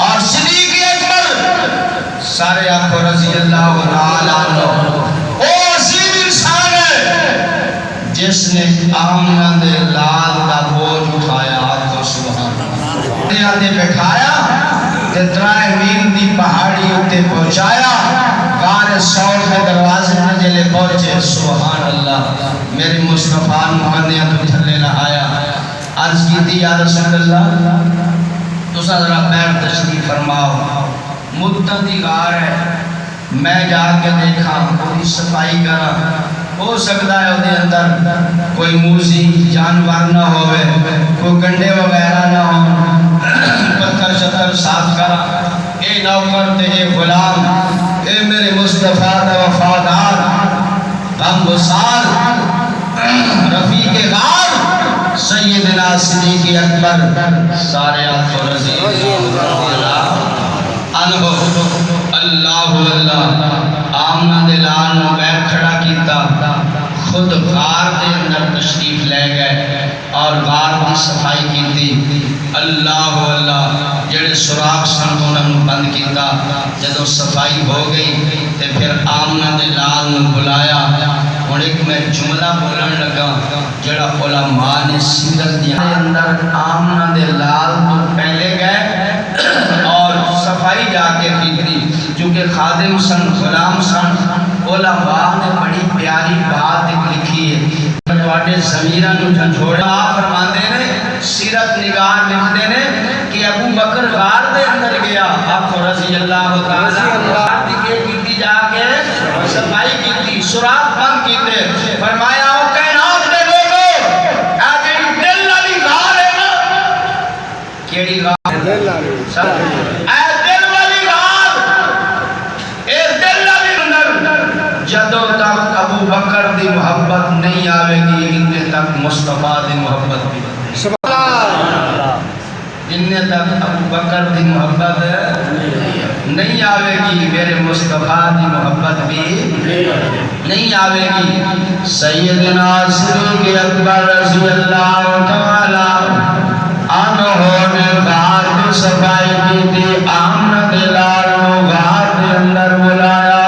A: اور صدیق اکبر سارے آنکھوں رضی اللہ تعالیٰ عنہ او عظیم انسان ہے جس نے آمنہ دے لال دا بوجھ اٹھایا آنکھوں سبحان اللہ نے بٹھایا تے 3 میل دی پہاڑی اتے پہنچایا غار سور کے دروازے میں جلے پہنچے سبحان اللہ میرے مصطفیٰ محمدیاں تو تھلے نہ آیا عرض کی تھی یا رسول اللہ تو ذرا پیر تشریف فرماؤ مدتی غار ہے میں جا کے دیکھا کوئی صفائی کرا ہو سکتا ہے اُدھے اندر کوئی موزی جانور نہ ہوئے کوئی گنڈے وغیرہ نہ ہو پتھر شتر صاف کرا اے نوکر تے اے غلام اے میرے مصطفیٰ دا وفادار غم گسار رفیق غار سیدنا صدیق اکبر سارے آنکھوں رضی اللہ عنہ اللہ اللہ آمنہ دلان بیر کھڑا کیتا خود غار دے اندر تشریف لے گئے اور غار کی صفائی کی تھی اللہ اللہ جڑے سراغ سن انہوں نے بند کیتا جدو صفائی ہو گئی تے پھر آمنہ دلان بلایا اور ایک میں جملہ بولن لگا جڑا علماء نے سیرت دیا اندر آمنہ دلال تو پہلے گئے اور صفائی جا کے کی تھی چونکہ خادم سن غلام سن علماء نے بڑی پیاری بات ایک لکھی ہے بڑے ضمیرہ نو جھنجھوڑا آپ فرماتے ہیں سیرت نگار لکھتے ہیں کہ ابو بکر غار دے اندر گیا آپ رضی اللہ تعالیٰ دکھے کیتی جا کے صفائی کیتی سراغ بند کیتے فرمایا وہ کائنات دے لوگو آج ایک دل والی غار ہے نا کیڑی غار ہے دل والی غار اے دل والی اندر جدو تک ابو بکر دی محبت نہیں آوے گی انہیں تک مصطفیٰ دی محبت بھی انہیں تک ابو بکر دی محبت نہیں آوے گی میرے مصطفیٰ دی محبت بھی نہیں آوے گی سیدنا صدیق اکبر رضی اللہ تعالیٰ عنہ نے غار کی صفائی کی تھی آمنہ دلال کو غار کے اندر بلایا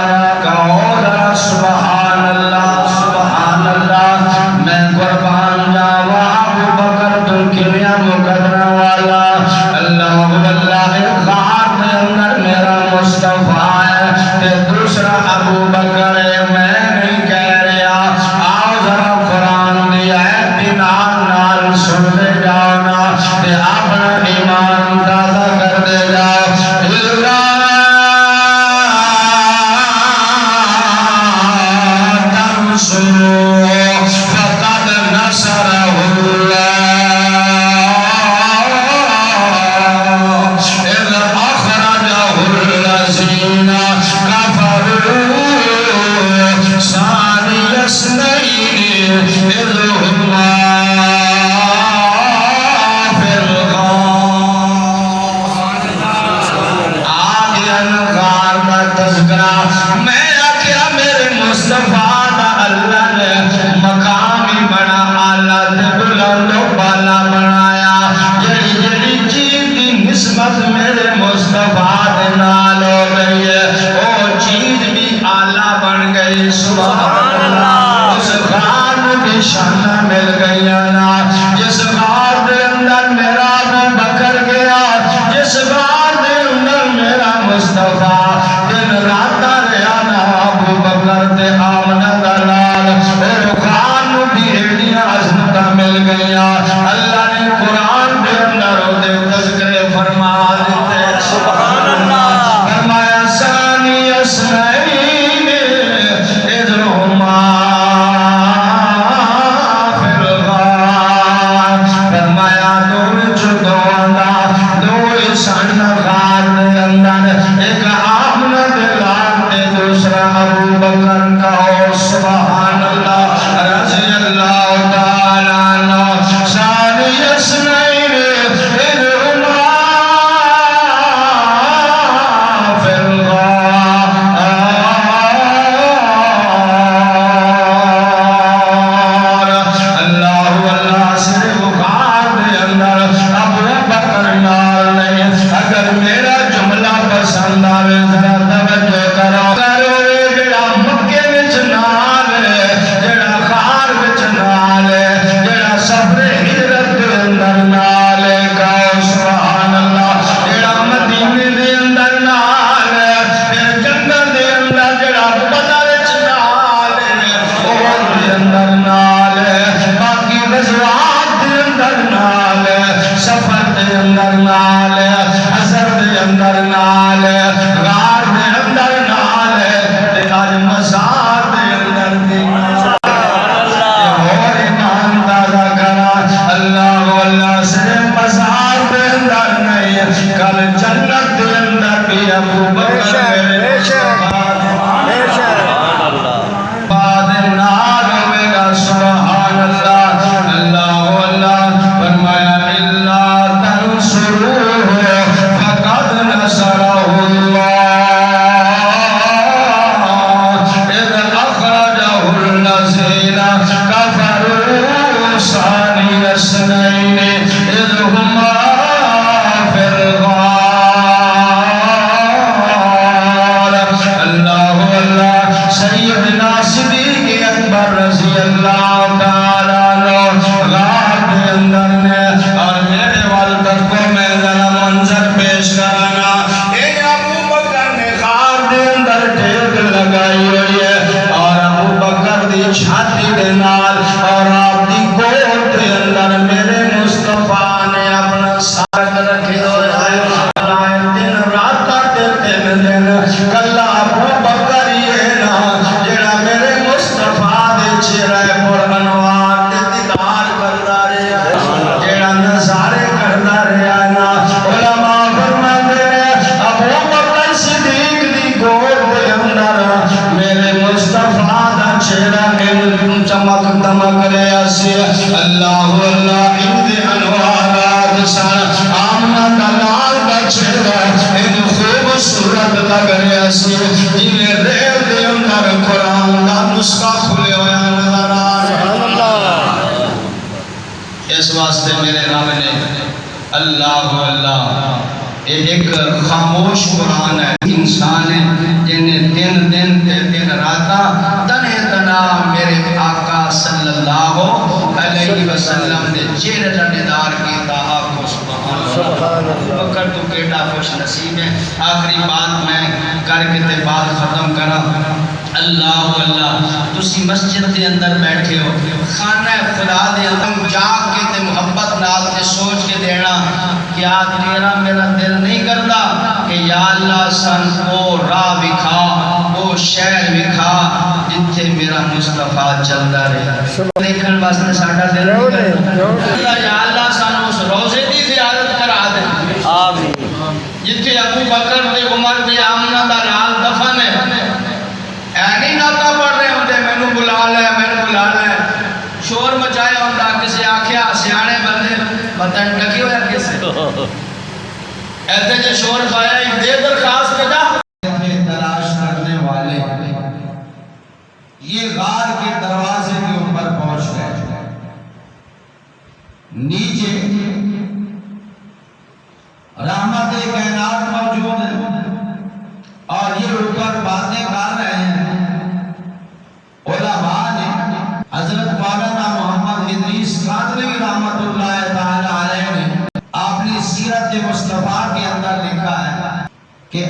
A: کہو ذرا سبحان اللہ میں قربان جاوا ابو بکر تم کنیا مقدرہ والا اللہ اللہ غار کے اندر میرا مصطفیٰ ہے تے دوسرا ابو بکر ہے میں نہیں کہہ رہا آؤ ذرا قرآن دیا ہے بنان نال سن دے جاؤ نا تے اپنا ایمان تازہ کر دے جاؤ فقد نصره الله إذ أخرجه الذين كفروا ثاني اثنين إذ هما في الغار آگے غار تذکرہ میں آخیا میرے مصطفیٰ دا اللہ نے مقامی بڑا آلہ تے بلند و بالا بنایا جڑی جڑی چیز دی نسبت میرے مصطفیٰ دے نال ہو گئی ہے وہ چیز بھی آلہ بن گئی سبحان اللہ اس غار بھی شان مل گئی نا جس غار دے اندر میرا ابو بکر گیا جس غار دے اندر میرا مصطفیٰ دن رات رہا نا ابو بکر دے آمنہ دلال اور غار بھی ایڈیاں عظمتہ مل گئی اللہ نے قرآن دے اندر او دے تذکرے فرما دیتے سبحان اللہ فرمایا ثانی اثنین اذ ہما فی الغار فرمایا دو چودہ دو سن غار دے اندر ایک آمنہ دلال دے دوسرا ابو بکر کا ہو سبحان اللہ رضی اللہ تعالیٰ عنہ ثانی اثنین اذ ہما فی الغار اللہ اللہ صرف غار دے اندر ابو بکر نال نہیں اگر میرا جملہ پسند آوے ذرا توجہ کرو جڑا مکے وچ نال ہے جڑا غار وچ نال ہے جڑا سفر ہجرت دے اندر نال ہے کہو سبحان اللہ جڑا مدینے دے اندر نال ہے پھر جنت دے اندر جڑا بدر وچ نال ہے احد دے اندر نال ہے باقی غزوات دے اندر نال ہے سفر دے اندر نال ہے حشر دے اندر نال ہے غار دے اندر نال ہے تے اج مزار دے اندر بھی اور ایمان تازہ کرا اللہ اللہ سے مزار دے اندر نہیں کل جنت دے اندر بھی ابو بکر میرے بعد نال ہوئے گا سبحان اللہ اللہ اللہ فرمایا اللہ تنصروہ فقد نصرہ اللہ اذ اخرجہ الذین کفروا ثانی اثنین اذ ہما فی الغار اللہ اللہ سیدنا صدیق اکبر رضی اللہ تعالیٰ عنہ غار دے اندر نے اور میرے والدت کو میں ذرا منظر پیش کرانا اے ابو بکر نے غار دے اندر ٹھیک لگائی ہوئی ہے اور ابو بکر دی چھاتی دے نال اور آپ دی گود دے اندر میرے مصطفیٰ نے اپنا ساتھ رکھے ہوئے دن رات تے تین دن کلا ابو بکر یہ نا جڑا میرے مصطفیٰ دے چہرے پر انوار دے دیدار کرتا رہا جڑا نظارے کرتا رہا نا علماء فرماتے ہیں ابو بکر صدیق دی گود دے اندر میرے مصطفیٰ دا چہرہ چمک دمک رہا سی اللہ اللہ ان دے انوارات سن آمنہ دلال دا چہرہ ان خوبصورت لگ رہا سی جنہیں ریل دے اندر قرآن دا نسخہ کھلے ہویا نظر آ رہا اس واسطے میرے رب نے اللہ اللہ ایک خاموش قرآن ہے انسان ہے جنہیں دن دن تے دن راتا تنہ تنا میرے آقا صلی اللہ علیہ وسلم نے چہرے دیدار کیتا آپ کو سبحان اللہ بکر تو کیٹا خوش نصیب ہے آخری بات میں کر کے تے بات ختم کرا اللہ اللہ تسی مسجد دے اندر بیٹھے ہو خانہ خدا دے اندر جاگ کے تے محبت نال تے سوچ کے دینا کیا تیرا میرا دل نہیں کرتا کہ یا اللہ سن کو راہ بکھا وہ شہر بکھا جتھے میرا مصطفیٰ چلتا رہا دیکھن واسطے ساڈا دل نہیں کرتا یا اللہ سن اس روزے دی زیارت کرا دے آمین جتھے ابو بکر دے عمر دے آمنہ دا نال دفن ہے اینی ناتا پڑھ رہے ہوندے مینوں بلا لے شور مچایا ہوندا کسے آکھیا سیانے بندے بتن ٹکی ہویا کسے ایسے جو شور پایا ایک دے درخواست کے جا تلاش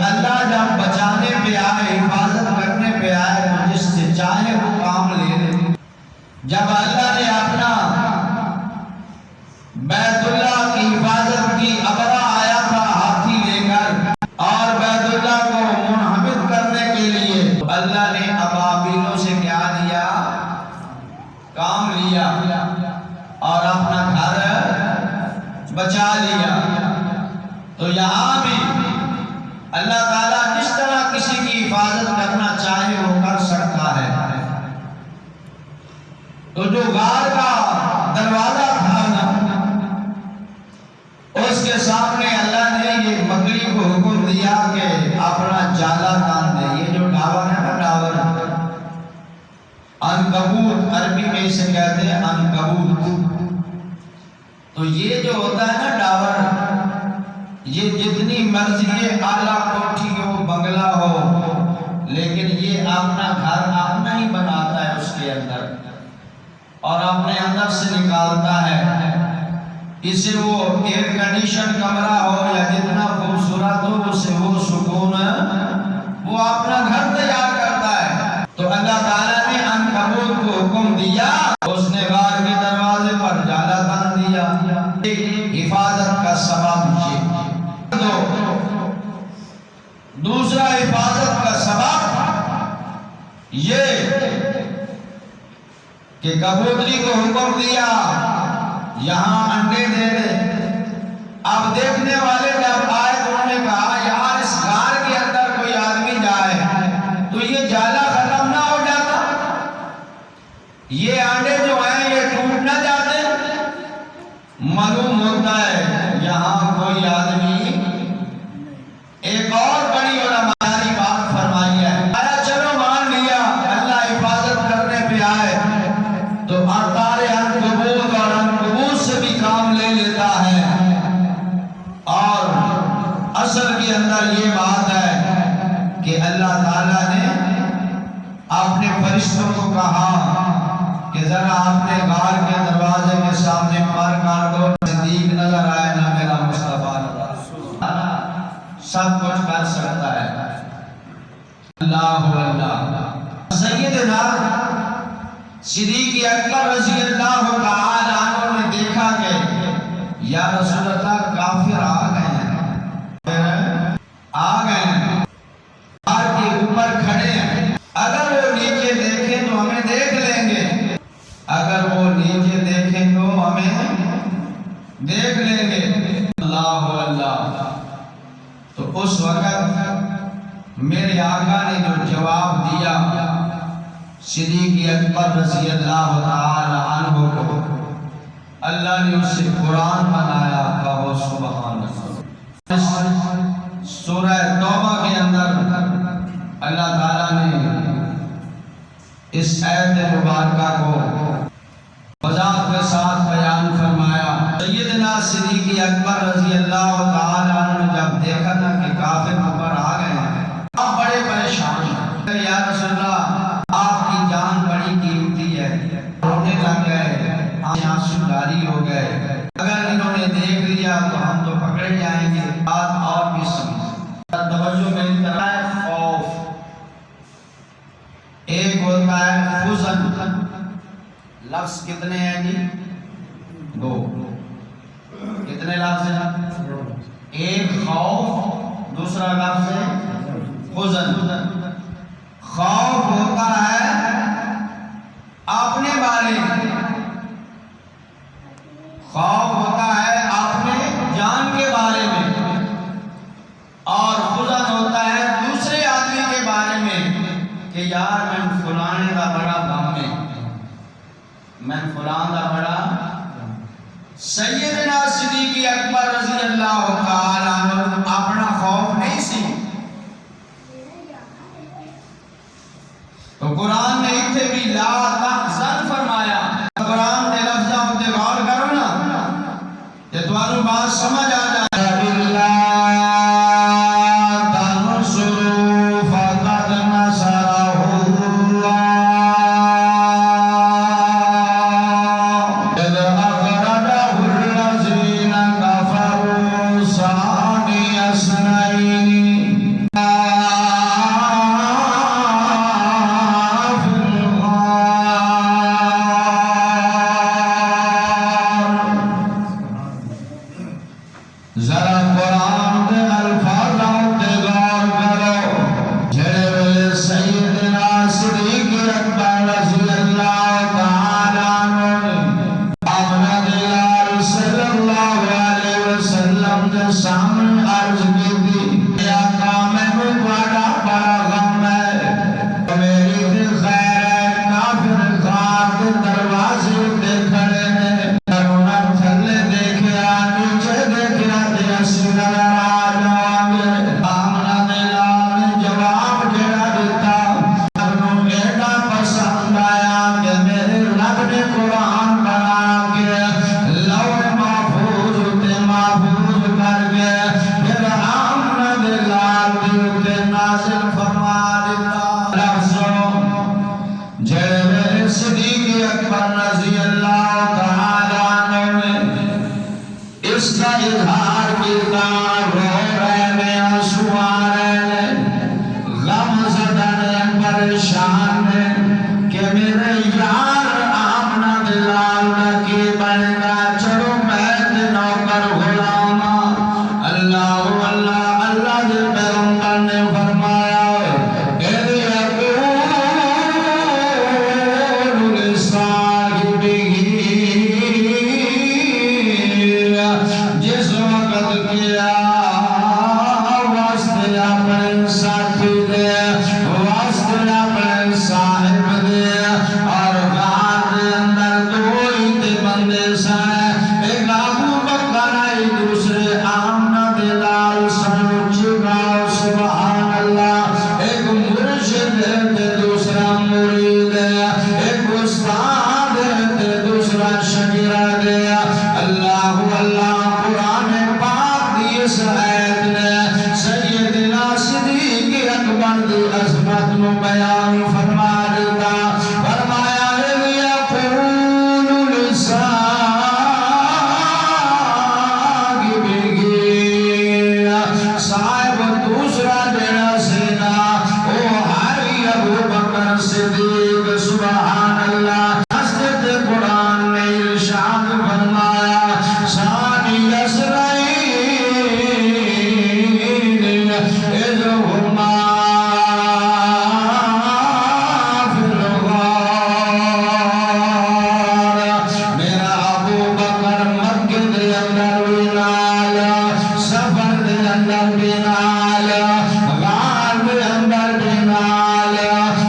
A: اللہ جب بچانے پہ آئے، حفاظت کرنے پہ آئے تو جس سے چاہے وہ کام لے لے۔ جب اللہ نے اپنا بیت اللہ کی حفاظت کی، ابرا آیا تھا ہاتھی لے کر اور بیت اللہ کو منہدم کرنے کے لیے، تو اللہ نے ابابیلوں سے کیا لیا؟ کام لیا اور اپنا گھر بچا لیا۔ تو یہاں بھی اللہ تعالیٰ جس طرح کسی کی حفاظت کرنا چاہے وہ کر سکتا ہے۔ تو جو غار کا دروازہ تھا نا، اس کے سامنے اللہ نے یہ مکڑی کو حکم دیا کہ اپنا جالا تان دے۔ یہ جو ڈاور ہے نا، ڈاور عنکبوت، عربی میں اسے کہتے ہیں عنکبوت۔ تو یہ جو ہوتا ہے نا ڈاور، یہ جتنی مرضی یہ اعلیٰ کوٹھی ہو، بنگلہ ہو، لیکن یہ اپنا گھر اپنا ہی بناتا ہے اس کے اندر اور اپنے اندر سے نکالتا ہے۔ اسے وہ ایئر کنڈیشن کمرہ ہو یا جتنا خوبصورت ہو، اسے وہ سکون وہ اپنا گھر تیار کرتا ہے۔ تو اللہ تعالیٰ نے عنکبوت کو حکم دیا، اس نے غار کے دروازے پر جالا تان دیا۔ حفاظت کا سبب یہ دوسرا حفاظت کا سبب یہ کہ کبوتری کو حکم دیا یہاں انڈے دے دے۔ اب دیکھنے والے جب آئے تو انہوں نے کہا یار اس غار کے اندر کوئی آدمی جائے تو یہ جالا ختم نہ ہو جاتا، یہ انڈے جو ہیں یہ ٹوٹ نہ جاتے۔ معلوم ہوتا ہے یہاں کوئی آدمی ایک اور بڑی علماء بات فرمائی ہے۔ آیا چلو مان لیا اللہ حفاظت کرنے پہ آئے تو اتار عنکبوت اور عنکبوت سے بھی کام لے لیتا ہے۔ اور اصل کے اندر یہ بات ہے کہ اللہ تعالیٰ نے اپنے فرشتوں کو کہا کہ ذرا اپنے غار کے دروازے کے سامنے پر کر دو، صدیق نظر آئے نہ میرا مصطفیٰ سب کچھ کر سکتا ہے۔ اللہ اللہ۔ سیدنا صدیق اکبر رضی اللہ تعالی عنہ نے دیکھا کہ یا رسول اللہ کافر آ گئے ہیں، آ گئے ہیں، غار کے اوپر کھڑے ہیں، اگر وہ نیچے دیکھیں تو ہمیں دیکھ لیں گے، اگر وہ نیچے دیکھیں تو ہمیں دیکھ لیں گے۔ اللہ اللہ۔ تو اس وقت میرے آقا نے جو جواب دیا صدیق اکبر رضی اللہ تعالی عنہ کو، اللہ نے اسے قرآن بنایا۔ کہو سبحان اللہ۔ سورہ توبہ کے اندر اللہ تعالیٰ نے اس آیت مبارکہ کو وضاحت کے ساتھ بیان فرمایا۔ سیدنا صدیق اکبر رضی اللہ تعالی عنہ نے جب دیکھا تھا کہ کافر اوپر آ گئے ہیں، آپ بڑے پریشان ہیں۔ یا رسول اللہ آپ کی جان بڑی قیمتی ہے۔ رونے لگ گئے، آنسو جاری ہو گئے، اگر انہوں نے دیکھ لیا تو ہم تو پکڑے جائیں گے۔ بات اور بھی سمجھ توجہ میری طرف ہے۔ خوف ایک ہوتا ہے حزن، لفظ کتنے ہیں جی؟ دو۔ کتنے لفظ ہیں؟ ایک خوف، دوسرا لفظ ہے حزن۔ خوف ہوتا ہے اپنے بارے میں، خوف ہوتا ہے اپنے جان کے بارے میں، اور حزن ہوتا ہے دوسرے آدمی کے بارے میں کہ یار میں فلانے کا بڑا غم میں، میں فلان کا بڑا۔ سیدنا صدیق اکبر رضی اللہ تعالی عنہ اپنا خوف نہیں سی، تو قرآن نے اتنے بھی لا تحزن فرمایا۔ قرآن کے لفظوں تے غور کرو نا کہ تمہاری بات سمجھ آ جائے۔ تے نازل فرما دیتا لفظوں جڑے صدیق اکبر رضی اللہ تعالی عنہ نے اس کا اظہار کیتا رو رہے نے آنسو آ رہے نے غم زدہ نے پریشان نے کہ میرے یار آمنہ دلال نہ کی بنے گا چلو میں نوکر غلام اللہ اللہ اللہ دے پیغمبر نے فرمایا اذ یقول لصاحبہ جس وقت کیا واسطے اپنے ساتھی دے واسطے اپنے صاحب دے اور غار دے اندر دوئی تے بندے سائے ایک ابو بکر آئی دوسرے آمنہ دلال سنوچی گاؤ سبحان اللہ ایک مرشد تے دوسرا مرید ایک استاد تے دوسرا شاگرد اللہ اللہ قرآن پاک دی اس آیت نے سیدنا صدیق اکبر دی عظمت نو بیان فرما دیتا فرمایا اذ یقول لصاحبہ صاحب دوسرا دینا سینا او ہاری ابو بکر صدیق سبحان اللہ حضرت قرآن نے ارشاد فرمایا ثانی یسرین اذ ہما فی الغار میرا ابو بکر مکہ دے اندر بھی نال سفر دے اندر بھی نال غار دے اندر بھی نال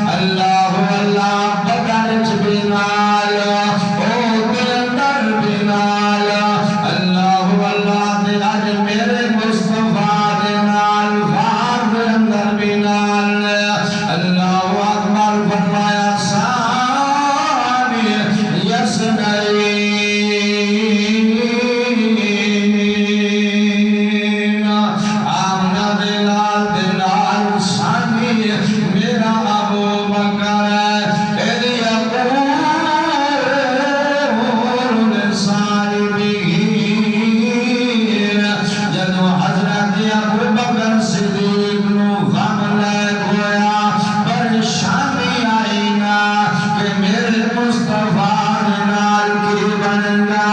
A: اللہ اللہ بدر چ بھی نال او دے اندر بھی نال اللہ اللہ دے اج میرے مصطفیٰ دے نال غار دے اندر بھی نال اللہ اکبر فرمایا ثانی یسنین آمنہ دلال دلال ثانی میرا ابو بکر اذ یقول لصاحبہ جدو حضرت ابو بکر صدیق نو غم لگ گیا پریشانی آئی نا کہ میرے مصطفیٰ نال کی بن گا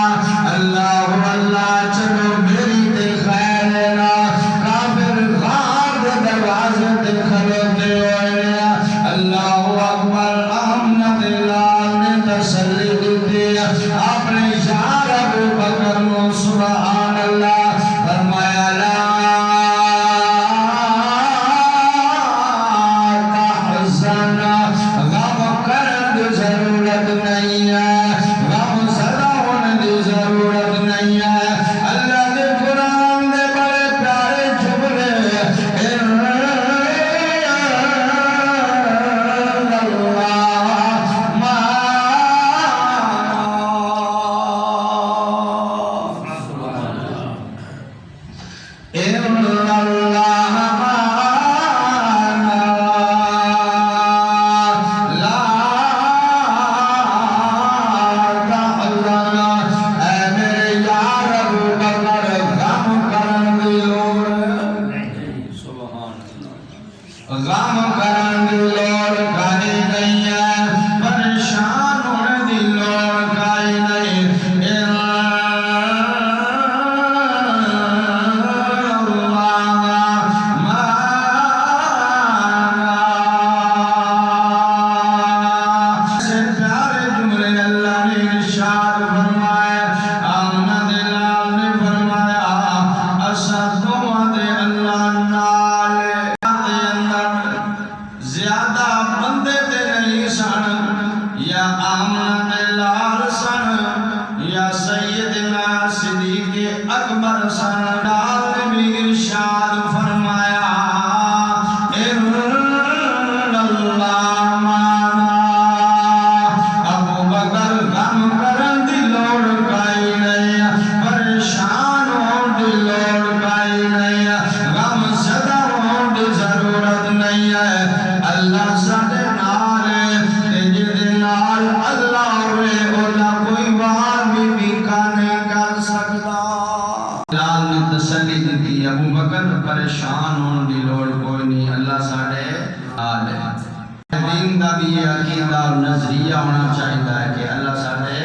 A: اللہ اللہ چلو میری تے خیر نا کافر غار دے دروازے تے کھلوتے ہوئے اللہ اکبر آمنہ دلال نے تسلی دیتی اپنے یار ابو بکر نو سبحان اللہ فرمایا لا تحزن غم کرن دی ضرورت نہیں ہے غم زدہ ہونے دی ضرورت نہیں ہے اللہ دے قرآن دے بڑے پیارے جملے غم کرن دی لوڑ کائی نہیں ہے پریشان ہونے دی لوڑ کائی نہیں پیارے جملے اللہ نے ارشاد فرمایا آمنہ دلال نے فرمایا اسدوں دے اللہ نال زیادہ بندے تے نہیں ساڑے آلے دین دا بھی یہ عقیدہ اور نظریہ ہونا چاہیے ہے کہ اللہ ساڑے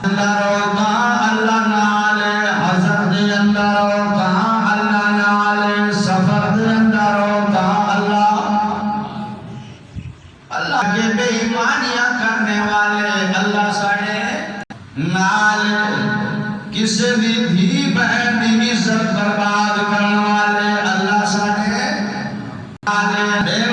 A: اندر ہوتا اللہ نالے حضرت دے اندر ہوتا اللہ نالے سفر دے اندر ہوتا اللہ کے بے ایمانیاں کرنے والے اللہ ساڑے نالے کسی بھی بہن کی عزت برباد کرنے والے اللہ ساڑے نالے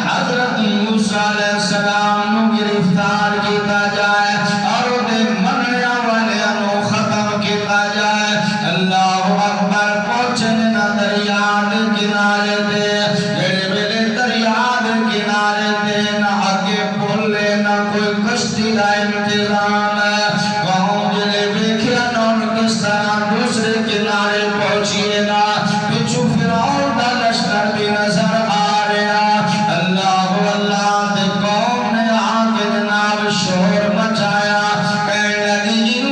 C: حضرت موسیٰ علیہ السلام گرفتار کیتا جائے اور
A: کشتی کا انتظام قوم جلے بیکھیا نون کس طرح دوسرے کنارے پہنچیے گا پچھو فرعون دا لشکر بھی نظر آ رہا اللہ اللہ تے قوم نے آگے جناب شور مچایا کہنے لگی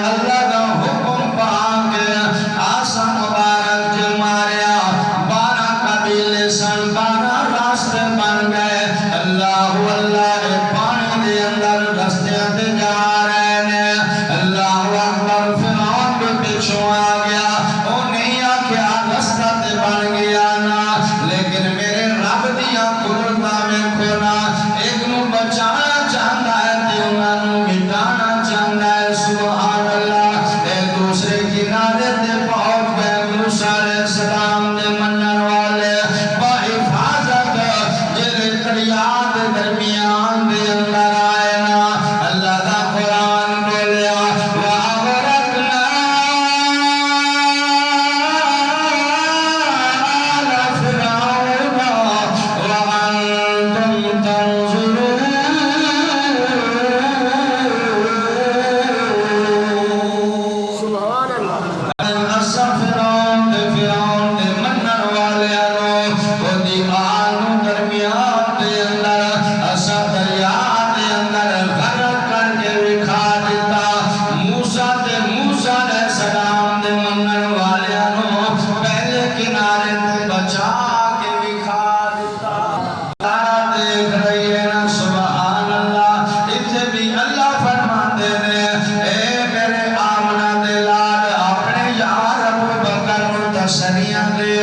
A: اللہ کا حکم پا کے آسا مبارک جل ماریا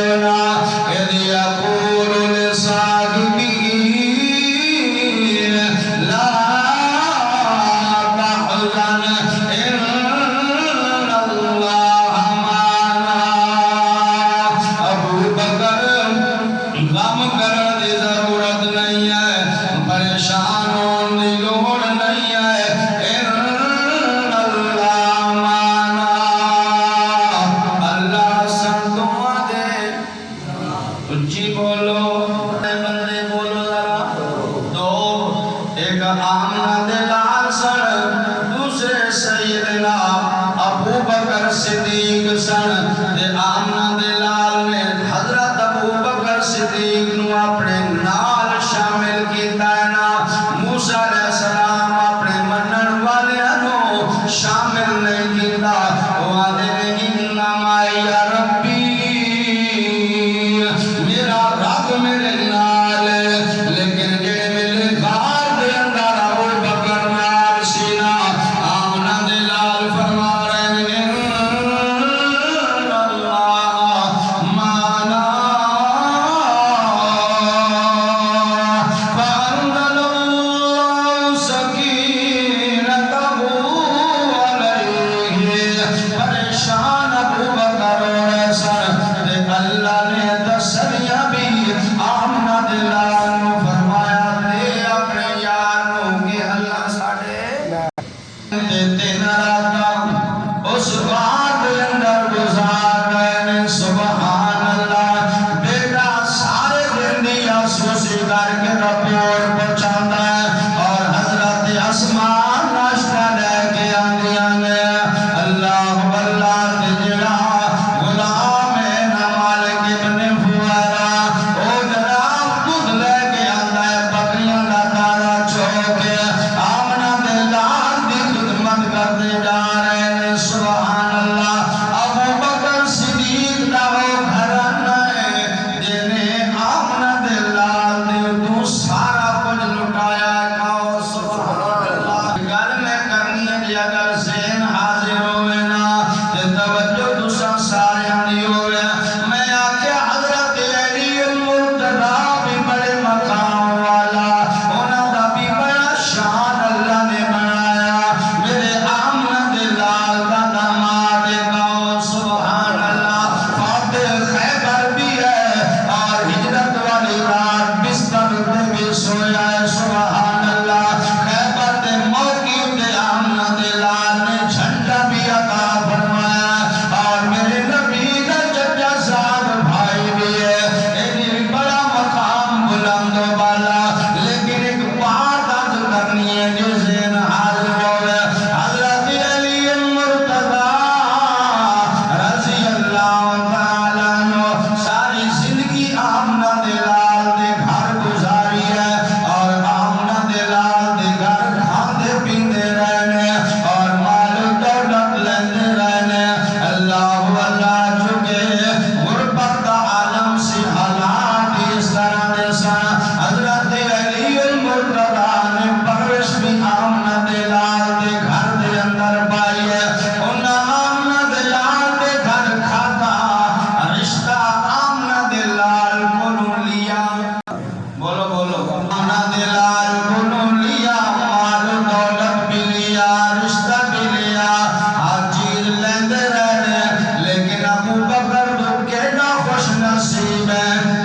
A: إذ يقول لصاحبه لا تحزن إن الله معنا ابو بکر غم کرنے دی ضرورت نہیں ہے پریشان ہونے دی لوڑ نہیں ہے ان اللہ معنا اللہ سن دعا دے اچھی بولو بندے بولو ذرا دو ایک آمنہ دلال سن دوسرے سیدنا ابو بکر صدیق سن تے آمنہ دلال نے حضرت ابو بکر صدیق نو اپنے نال شامل کیتا ہے نا موسیٰ علیہ السلام اپنے منن والیاں نو شامل نہیں کیتا وعدے انما یا ربی میرا رب میرے نال لیکن جڑے میرے غار دے اندر ابو بکر نال سینا آمنہ دلال فرما رہے ہیں اللہ معنا فأنزل الله سكينته عليه پریشان ابو بکر سن تے اللہ نے تسلیہ بھی آمنہ دلال نو فرمایا دے اپنے یار نو کہ اللہ ساڑے تین راتاں اس غار دے اندر گزار گئے نے سبحان اللہ بیٹا سارے دن دی آسوسی کر کے رپورٹ پہنچاتا ہے اور حضرت اسماء ناشتہ لے کے آندیاں نے اللہ واللہ تے جڑا غلام ہے نا مالک ابن فوارا او جناب دودھ لے کے آندا ہے بکریاں دا دارا چوک آمنہ دلال دی خدمت کرتے جا رہے ہیں سبحان اللہ ابو بکر صدیق دا وہ گھرانہ ہے جنہیں آمنہ دلال نے تو سارا کچھ لٹایا ہے کہو سبحان اللہ گل میں کرنی ہے جی اگر ذہن حاضر ہوئے نا تے توجہ دوسرا سارے آنی ہوئے میں آکے حضرت علی المرتضیٰ بھی بڑے مقام والا انہاں دا بھی بڑا شان اللہ نے بنایا میرے آمنہ دلال دا داماد کہو سبحان اللہ فاتح خیبر بھی ہے اور ہجرت والی رات بستر دے بھی سویا ہے سبحان اللہ خیبر دے موقع دے آمنہ دلال نے جھنڈا بھی عطا فرمایا اور میرے نبی دا چچا زاد بھائی بھی ہے ایک بڑا مقام بلند و بالا لیکن ایک بات عرض کرنی ہے جو ذہن حاضر ہوئے حضرت علی المرتضیٰ رضی اللہ تعالیٰ عنہ ساری زندگی آمنہ دلال دے گھر گزاری ہے اور آمنہ دلال دے گھر کھاندے پیندے رہنے اور مال و دولت لیندے رہنے اللہ اللہ چکے غربت دا عالم سے حالات اس طرح دے سن حضرت علی المرتضیٰ نے پرورش بھی آمنہ دلال دے گھر دے اندر پائی ہے انہاں آمنہ دلال دے گھر کھاتا رشتہ آمنہ دلال کو لیا بولو بولو آمنہ دلال کو لیا مال و دولت بھی لیا رشتہ بھی لیا ہر چیز لیندے رہنے لیکن ابو بکر تو کیڑا خوش نصیب ہے